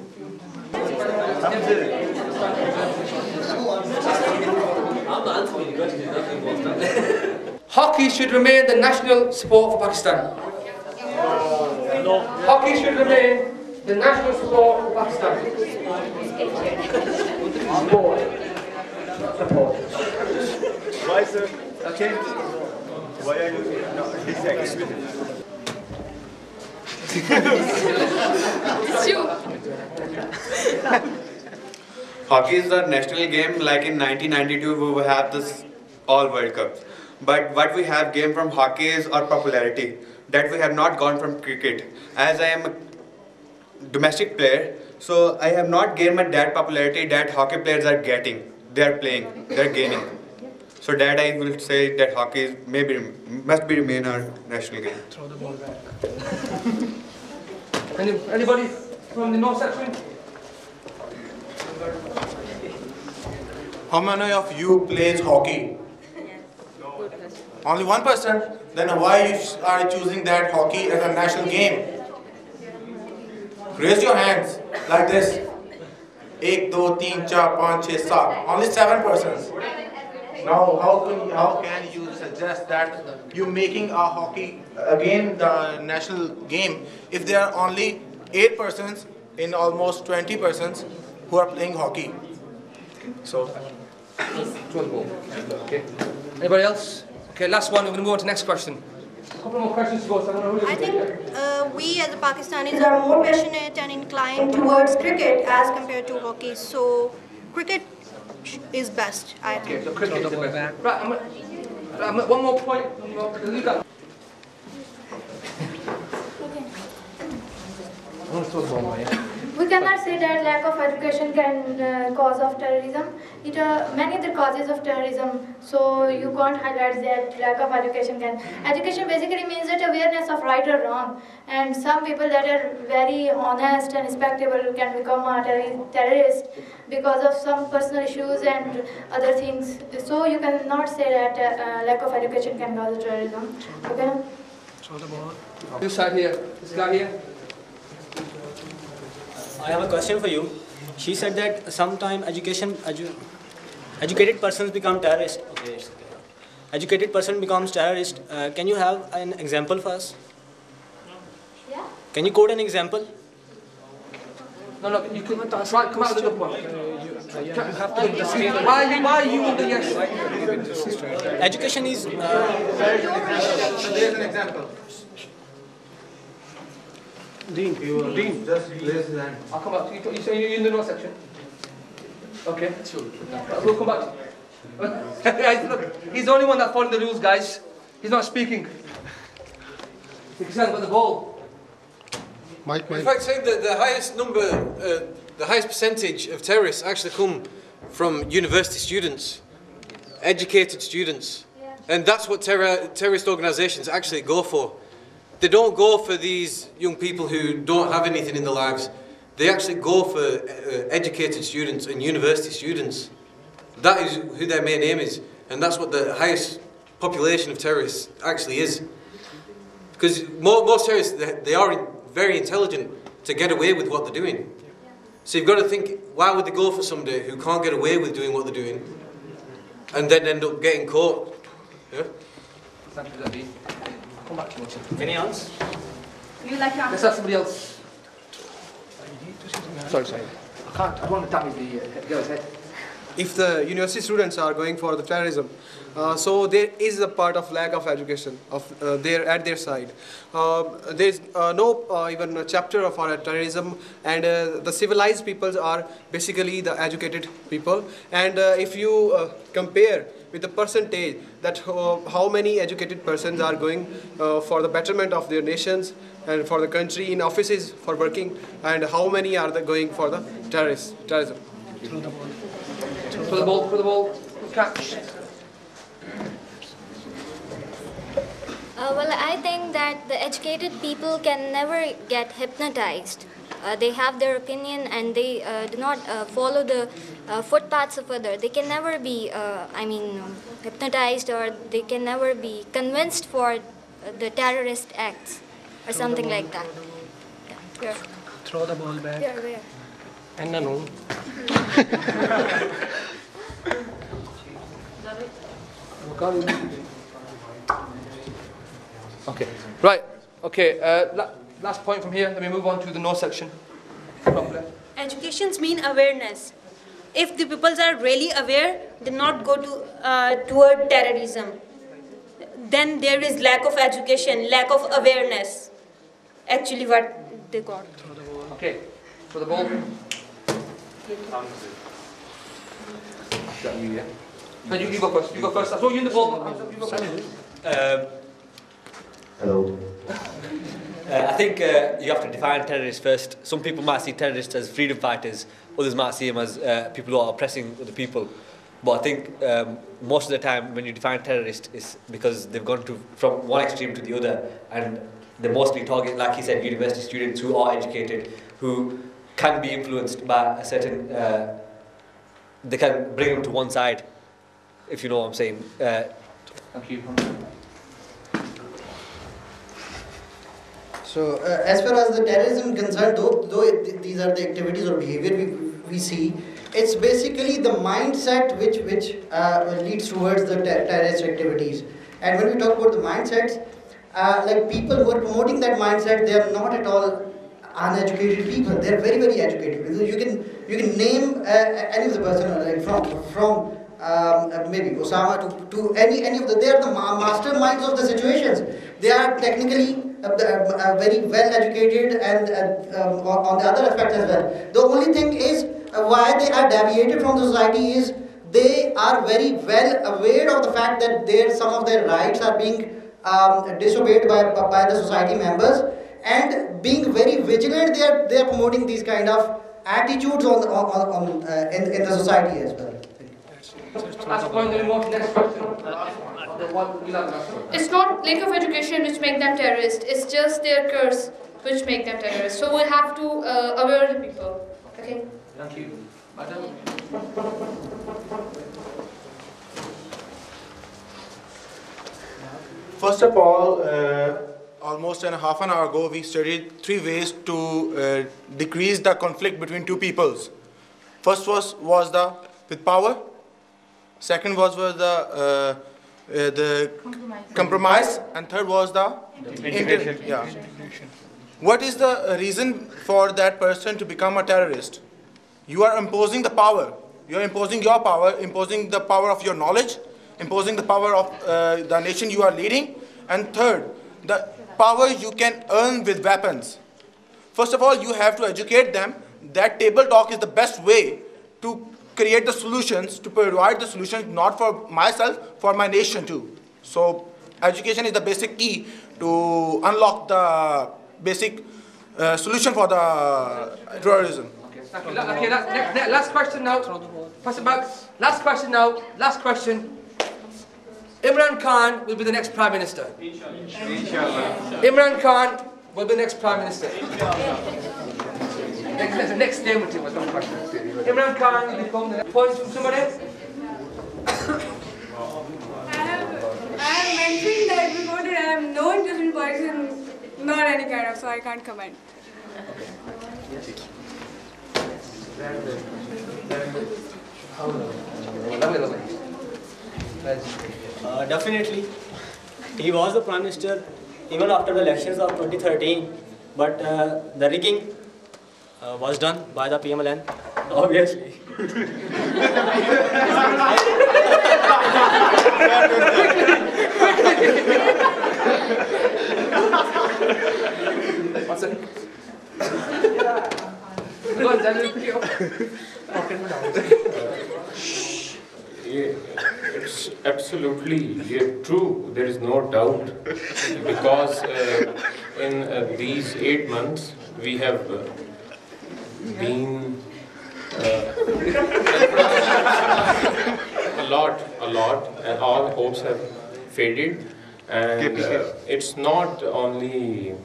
Hockey should remain the national sport for Pakistan. Hockey should remain the national sport for Pakistan. Support. Why, sir? Okay. Why are you here? No, Hockey is the national game. Like in 1992, we will have this all World Cup. But what we have gained from hockey is our popularity. That we have not gone from cricket. As I am a domestic player, so I have not gained that popularity that hockey players are getting. They are playing, they are gaining. So that I will say that hockey is must be remain our national game. Throw the ball back. Anybody from the north section? How many of you plays hockey? Only one person? Then why you are choosing that hockey as a national game? Raise your hands like this. 1, 2, 3, 4, 5, 6, 7. Only 7 persons. Now how can you suggest that you making a hockey again the national game if there are only 8 persons in almost 20 persons who are playing hockey? So, okay. Anybody else? Okay, last one. We're going to move on to the next question. A couple more questions to go. So I think we as Pakistanis are more passionate and inclined towards cricket as compared to hockey. So cricket is best, I think. Okay, so cricket is the best. Right, one more point. We cannot say that lack of education can cause of terrorism. It many other causes of terrorism. So you can't highlight that lack of education can. Education basically means that awareness of right or wrong. And some people that are very honest and respectable can become a terrorist because of some personal issues and other things. So you cannot say that lack of education can cause terrorism. Okay. This side here. This guy here. I have a question for you. She said that sometimes educated persons become terrorists. Okay. Educated person becomes terrorist. Can you have an example for us? Yeah. Can you quote an example? No, you come out of the one. You have to understand. Why are you on the yes? Education is... There's an example. Dean. Just raise his hand. I'll come back to you. You say you're in the no section. Okay. Sure. We'll come back. Guys, look, he's the only one that followed the rules, guys. He's not speaking. He hasn't got the ball. In fact, saying that the highest number, the highest percentage of terrorists actually come from university students, educated students, and that's what terrorist organisations actually go for. They don't go for these young people who don't have anything in their lives. They actually go for educated students and university students. That is who their main aim is, and that's what the highest population of terrorists actually is. Because most terrorists, they are very intelligent to get away with what they're doing. So you've got to think, why would they go for somebody who can't get away with doing what they're doing, and then end up getting caught? Yeah? Come back to me. Any else? You like to Let's have somebody else. Sorry. I don't want to damage the girl's head. If the university students are going for the terrorism, so there is a part of lack of education at their side. There is no even a chapter for terrorism, and the civilized peoples are basically the educated people. And if you compare with the percentage that how many educated persons are going for the betterment of their nations and for the country in offices for working, and how many are going for the terrorism. For the ball, catch. Well, I think that the educated people can never get hypnotized. They have their opinion and they do not follow the footpaths of others. They can never be, hypnotized, or they can never be convinced for the terrorist acts or something like that. Yeah. Throw the ball back. Yeah, where? And no. Okay. Right. Okay. Last point from here. Let me move on to the no section. Educations mean awareness. If the peoples are really aware, they not go to toward terrorism. Then there is lack of education, lack of awareness. Actually, what they got. Okay. For the ball. No, you go first. You go first. I saw you in the ball. You go first. Hello. I think you have to define terrorists first. Some people might see terrorists as freedom fighters, others might see them as people who are oppressing other people. But I think most of the time when you define terrorist, it's because they've gone from one extreme to the other, and they mostly target, like he said, university students who are educated, who can be influenced by a certain, they can bring them to one side, if you know what I'm saying. Thank you. So, as far as the terrorism is concerned, though these are the activities or behavior we see, it's basically the mindset which leads towards the terrorist activities. And when we talk about the mindsets, like people who are promoting that mindset, they are not at all uneducated people. They are very, very educated. Because you can name any of the person, like from maybe Osama to any of the, they are the masterminds of the situations. They are technically very well educated, and on the other aspect as well. The only thing is why they are deviated from the society is they are very well aware of the fact that some of their rights are being disobeyed by the society members, and being very vigilant, they are promoting these kind of attitudes in the society as well. Last point, next question. It's not lack of education which make them terrorists. It's just their curse which make them terrorists. So we have to aware the people. Okay. Thank you, Madam. First of all, almost half an hour ago, we studied 3 ways to decrease the conflict between two peoples. First was with power. Second was the compromise, and third was the integration. Yeah. What is the reason for that person to become a terrorist? You are imposing the power. You are imposing your power, imposing the power of your knowledge, imposing the power of the nation you are leading, and third, the power you can earn with weapons. First of all, you have to educate them that table talk is the best way to create the solutions, to provide the solutions, not for myself, for my nation too. So education is the basic key to unlock the basic solution for the terrorism. Okay, last question now. Pass it back. Last question now. Last question. Imran Khan will be the next Prime Minister. Inshallah. Imran Khan will be the next Prime Minister. Next statement was not question. Imran Khan will become the point from somebody else. I have mentioned that before that I have no interest in politics, not any kind of, so I can't comment. Definitely. He was the Prime Minister even after the elections of 2013, but the rigging was done by the PMLN, obviously. It's absolutely true. There is no doubt, because in these 8 months we have been a lot, and all hopes have faded. And it's not only.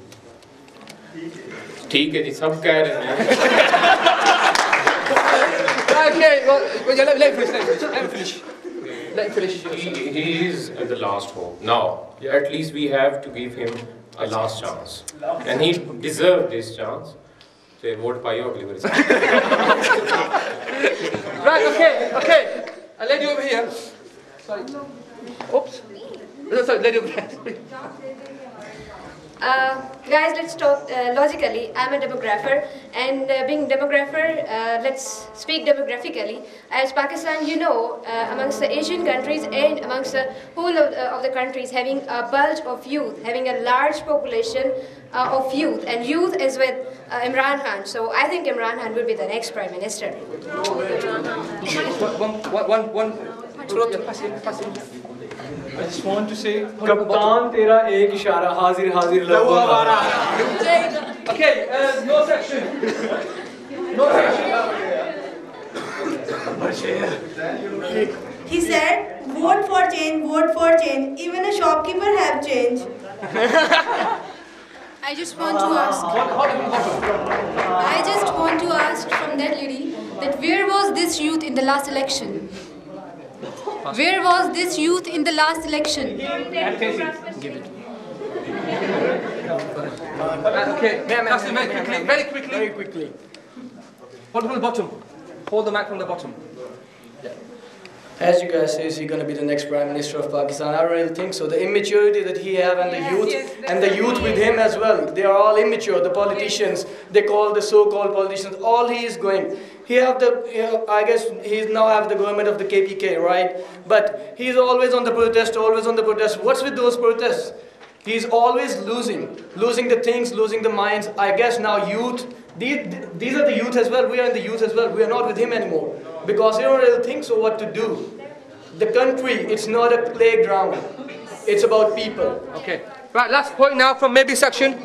ठीक है जी, सब कह रहे हैं. Okay, well, let me finish. He is the last hope. Now, at least we have to give him a last chance, and he deserved this chance. So, vote payo agli bari. Right. Okay. A lady over here. Sorry. Oops. Sorry, lady over here. Guys, let's talk logically. I'm a demographer, and being demographer, let's speak demographically. As Pakistan, you know, amongst the Asian countries and amongst the whole of the countries, having a bulge of youth, having a large population of youth, and youth is with Imran Khan. So I think Imran Khan will be the next Prime Minister. I just want to say, Kaptan tera ek ishara, hazir lagu hamara. Okay, no section. He said, vote for change, even a shopkeeper have change. I just want to ask from that lady that where was this youth in the last election? Where was this youth in the last election? Give it. Okay, very quickly. Hold from the bottom. Hold the mic from the bottom. As you guys say, is he going to be the next Prime Minister of Pakistan? I don't really think so. The immaturity that he have and the youth with him as well, they are all immature. The politicians, they call the so-called politicians, all he is going. He have I guess he now have the government of the KPK, right? But he's always on the protest, What's with those protests? He's always losing the things, losing the minds. I guess now youth, these are the youth as well. We are in the youth as well. We are not with him anymore. Because he don't really think so what to do. The country, it's not a playground. It's about people. Okay. Right, last point now from maybe section.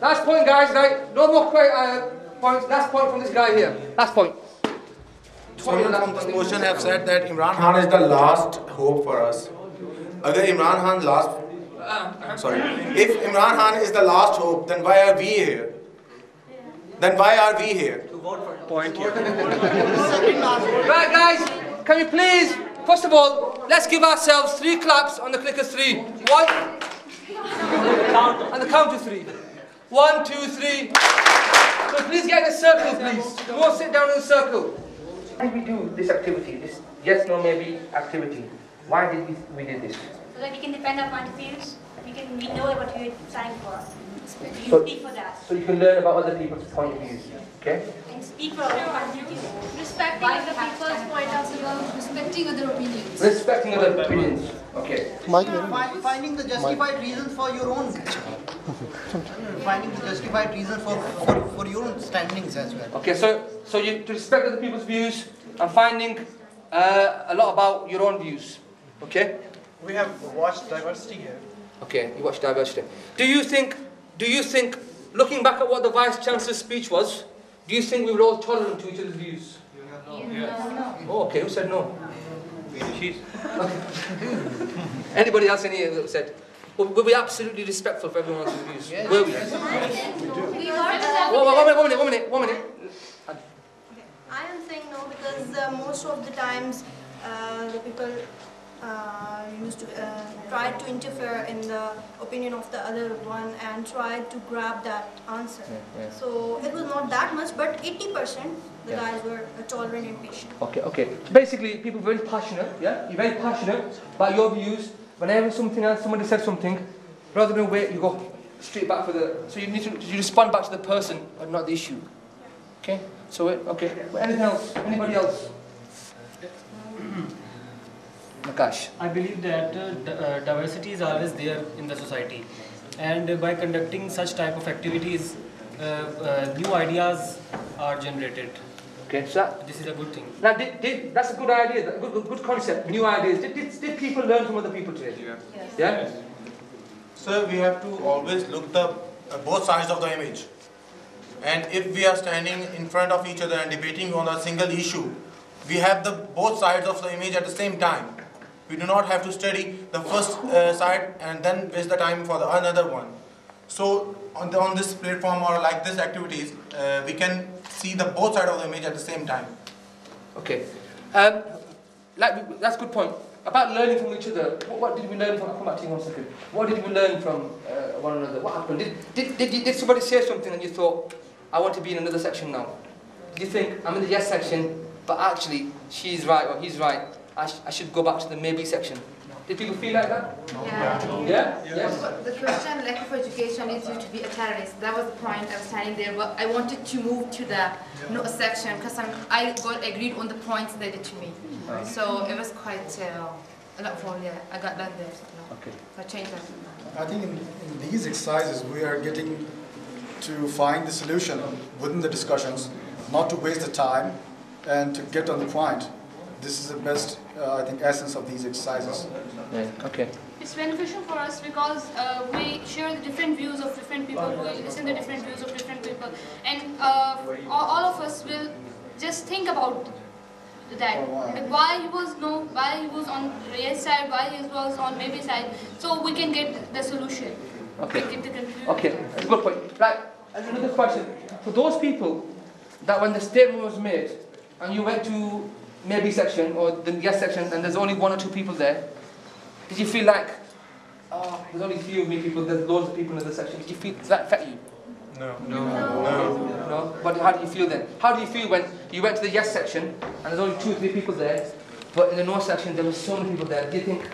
Last point, guys. Right, no more Last point from this guy here. Last point. Someone from this motion have said that Imran Khan is the last hope for us. If Imran Khan is the last hope, then why are we here? Point here. Right, guys, can we please, first of all, let's give ourselves 3 claps on the clicker 3. 1, and the count to 3. 1, 2, 3. So please get in a circle, please. You all sit down in a circle. Why did we do this activity, this yes, no, maybe activity? Why did we did this? So that we can defend our point of views. We know what we're signing for. You speak for that. So you can learn about other people's point of views. Okay? And speak for our point of view. Respecting other people's point of view, respecting other opinions. Respecting other opinions. Okay. Finding the justified reasons for your own. Finding the justified reasons for your own standings as well. Okay, so you to respect other people's views and finding a lot about your own views. Okay? We have watched diversity here. Okay, you watch diversity. Do you think, looking back at what the Vice Chancellor's speech was, do you think we were all tolerant to each other's views? No. Oh, okay, who said no? Anybody else in here that said? Were we absolutely respectful for everyone else's views? Yes. Were we? We were. One minute. I am saying no because most of the times the people used to try to interfere in the opinion of the other one and try to grab that answer. So it was not that much, but 80% the guys were tolerant and patient. Okay. Basically, people are very passionate, yeah? You're very passionate about your views. Whenever somebody says something, rather than wait, you go straight back for the... So you respond back to the person and not the issue. Okay? So, okay. Anything else? Anybody else? Nakash. I believe that diversity is always there in the society, and by conducting such type of activities, new ideas are generated. Okay, so this is a good thing. Now, that's a good idea, good concept, new ideas. Did people learn from other people today? Yeah? So we have to always look both sides of the image. And if we are standing in front of each other and debating on a single issue, we have both sides of the image at the same time. We do not have to study the first side and then waste the time for the another one. So on this platform or like this activities, we can see the both sides of the image at the same time. Okay. That's a good point. About learning from each other, what did we learn from, I'll come back to you 1 second. What did we learn from one another? What happened? Did somebody say something and you thought, I want to be in another section now? Did you think, I'm in the yes section, but actually, she's right or he's right, I should go back to the maybe section? Did people feel like that? Yeah? Yes? The question, lack of education leads you to be a terrorist. That was the point. I was standing there, but I wanted to move to the no section because I got agreed on the points they did to me. So it was quite a lot for I got done there. So I changed that. I think in these exercises we are getting to find the solution within the discussions, not to waste the time and to get on the point. This is the best, I think, essence of these exercises. Okay. It's beneficial for us because we share the different views of different people, we listen to the different views of different people, and all of us will just think about that. Like why he was no, why he was on yes side, why he was on maybe side, so we can get the solution. Okay. Get the conclusion. Okay, that's a good point. Right, another question. For those people that when the statement was made and you went to maybe section or the yes section and there's only 1 or 2 people there, did you feel like, oh, there's only 3 of me people, there's loads of people in the section? Did you feel, does that affect you? No. But how do you feel then? How do you feel when you went to the yes section and there's only 2 or 3 people there, but in the no section there were so many people there? Do you think,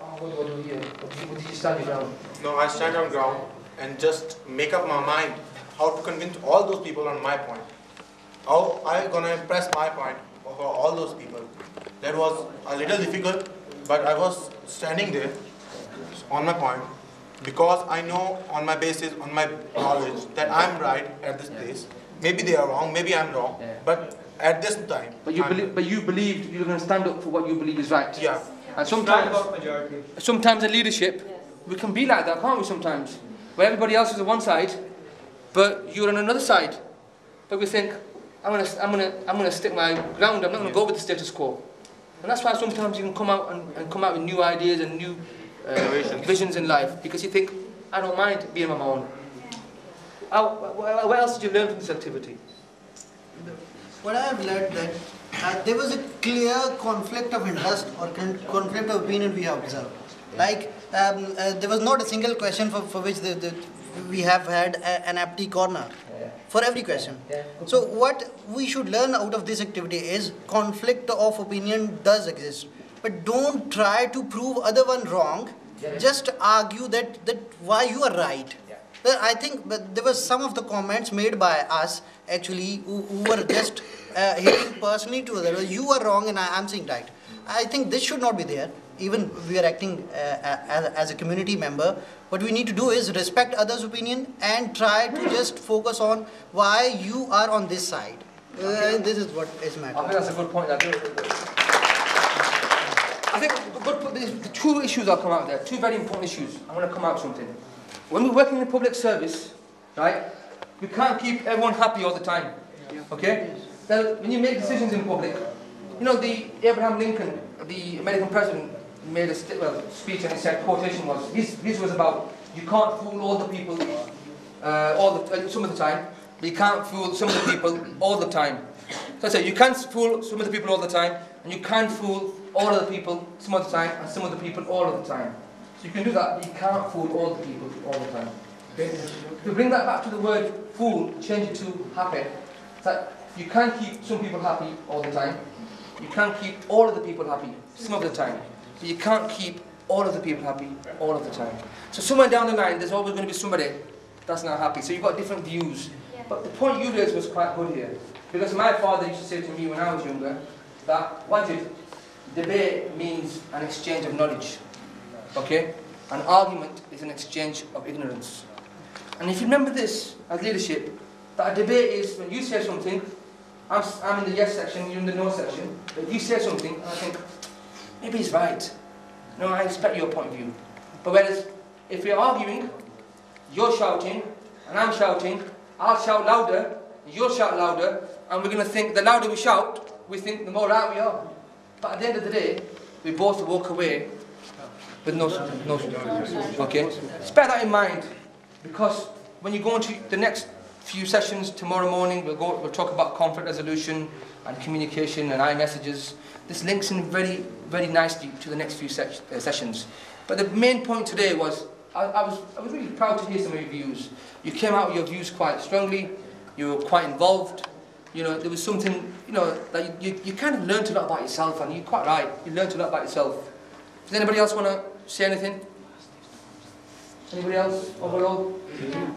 oh, what do I do here? Or did you stand your ground? No, I stand on ground and just make up my mind how to convince all those people on my point. How I'm gonna impress my point over all those people. That was a little difficult, but I was standing there on my point because I know on my basis, on my knowledge that I'm right at this place. Maybe they are wrong, maybe I'm wrong, but at this time. But you believed you were going to stand up for what you believe is right. Yeah. And sometimes in leadership, we can be like that, can't we? Sometimes, where everybody else is on one side, but you're on another side. where we think, I'm gonna stick my ground, I'm not gonna go with the status quo. And that's why sometimes you can come out and come out with new ideas and new visions in life, because you think, I don't mind being on my own. What else did you learn from this activity? What I have learned that there was a clear conflict of interest or conflict of opinion we have observed. Like there was not a single question for which we have had an empty corner for every question. So what we should learn out of this activity is conflict of opinion does exist, but don't try to prove other one wrong. Just argue that why you are right. Well, I think there were some of the comments made by us actually who were just hitting personally to others. You are wrong and I am saying right. I think this should not be there. Even we are acting as a community member. What we need to do is respect others' opinion and try to just focus on why you are on this side. This is what is matter. I think that's a good point. I think the two issues I'll come out there, two very important issues. I want to come out with something. When we're working in public service, right, we can't keep everyone happy all the time, okay? Now, when you make decisions in public, you know, the Abraham Lincoln, the American president, made a speech and he said, quotation was, this was about, you can't fool all the people some of the time, but you can't fool some of the people all the time. So I said, you can't fool some of the people all the time, and you can't fool all of the people some of the time, and some of the people all of the time. So you can do that, but you can't fool all the people all the time. Okay? If we bring that back to the word fool, change it to happy, it's that you can't keep some people happy all the time. You can't keep all of the people happy some of the time. But you can't keep all of the people happy all of the time. So somewhere down the line, there's always going to be somebody that's not happy. So you've got different views. But the point you raised was quite good here. Because my father used to say to me when I was younger, that Wajid, debate means an exchange of knowledge. Okay? An argument is an exchange of ignorance. And if you remember this as leadership, that a debate is when you say something, I'm in the yes section, you're in the no section, but you say something, and I think, maybe he's right. No, I respect your point of view. But whereas, if we're arguing, you're shouting, and I'm shouting, I'll shout louder, you'll shout louder, and we're going to think the louder we shout, we think the more right we are. But at the end of the day, we both walk away with no okay? Just bear that in mind, because when you go into the next few sessions tomorrow morning, we'll talk about conflict resolution and communication and iMessages. This links in very, very nicely to the next few sessions. But the main point today was, I was really proud to hear some of your views. You came out with your views quite strongly, you were quite involved. You know, there was something, you know, that you kind of learned a lot about yourself, and you're quite right, you learned a lot about yourself. Does anybody else want to say anything? Anybody else overall? Yeah.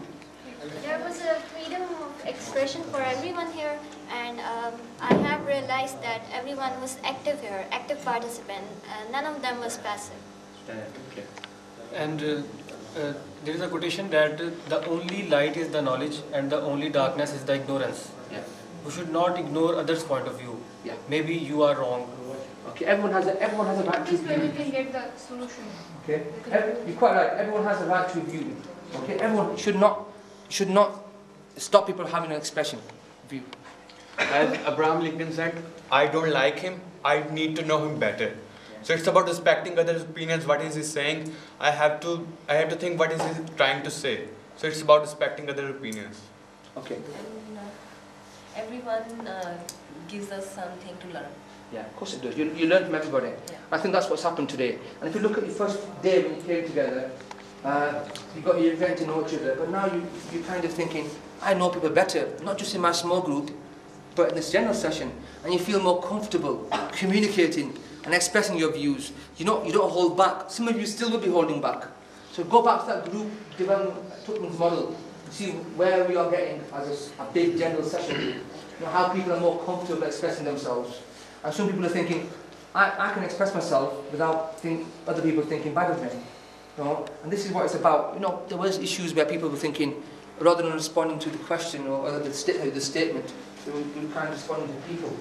There was a freedom of expression for everyone here, and I have realized that everyone was active here, active participant, none of them was passive. Okay. And there is a quotation that the only light is the knowledge and the only darkness is the ignorance. Yeah. We should not ignore others' point of view. Yeah. Maybe you are wrong. Okay, everyone has a right to This way we view. can get the solution. Okay, you're quite right. Everyone has a right to view. Okay, everyone should not stop people having an expression view. As Abraham Lincoln said, I don't like him, I need to know him better. So it's about respecting others' opinions, what is he saying, I have to think what is he trying to say. So it's about respecting other opinions. Okay. And everyone gives us something to learn. Yeah, of course it does. You learn from everybody. Yeah. I think that's what's happened today. And if you look at your first day when you came together, you're getting to know each other, but now you're kind of thinking, I know people better, not just in my small group, but in this general session, and you feel more comfortable communicating and expressing your views. You don't hold back. Some of you still will be holding back. So go back to that group development model, see where we are getting as a big general session, you know, how people are more comfortable expressing themselves. And some people are thinking, I can express myself without other people thinking bad of me. You know? And this is what it's about. You know, there was issues where people were thinking, rather than responding to the question or the statement, they were kind of responding to people.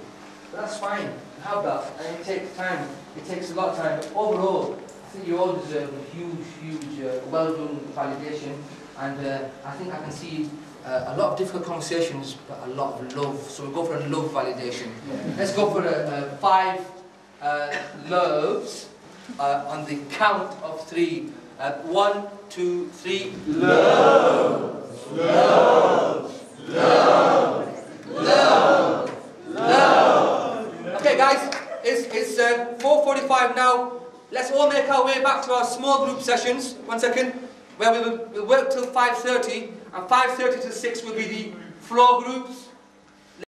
But that's fine, you have that, and it takes time. It takes a lot of time. But overall, I think you all deserve a huge, well-done validation. And I think I can see a lot of difficult conversations, but a lot of love. So we'll go for a love validation. Let's go for 5 loves on the count of 3. 1, 2, 3. Love, love, love, love, love. Okay, guys, it's 4:45 now. Let's all make our way back to our small group sessions. 1 second, where we'll work till 5:30, and 5:30 to 6 will be the floor groups.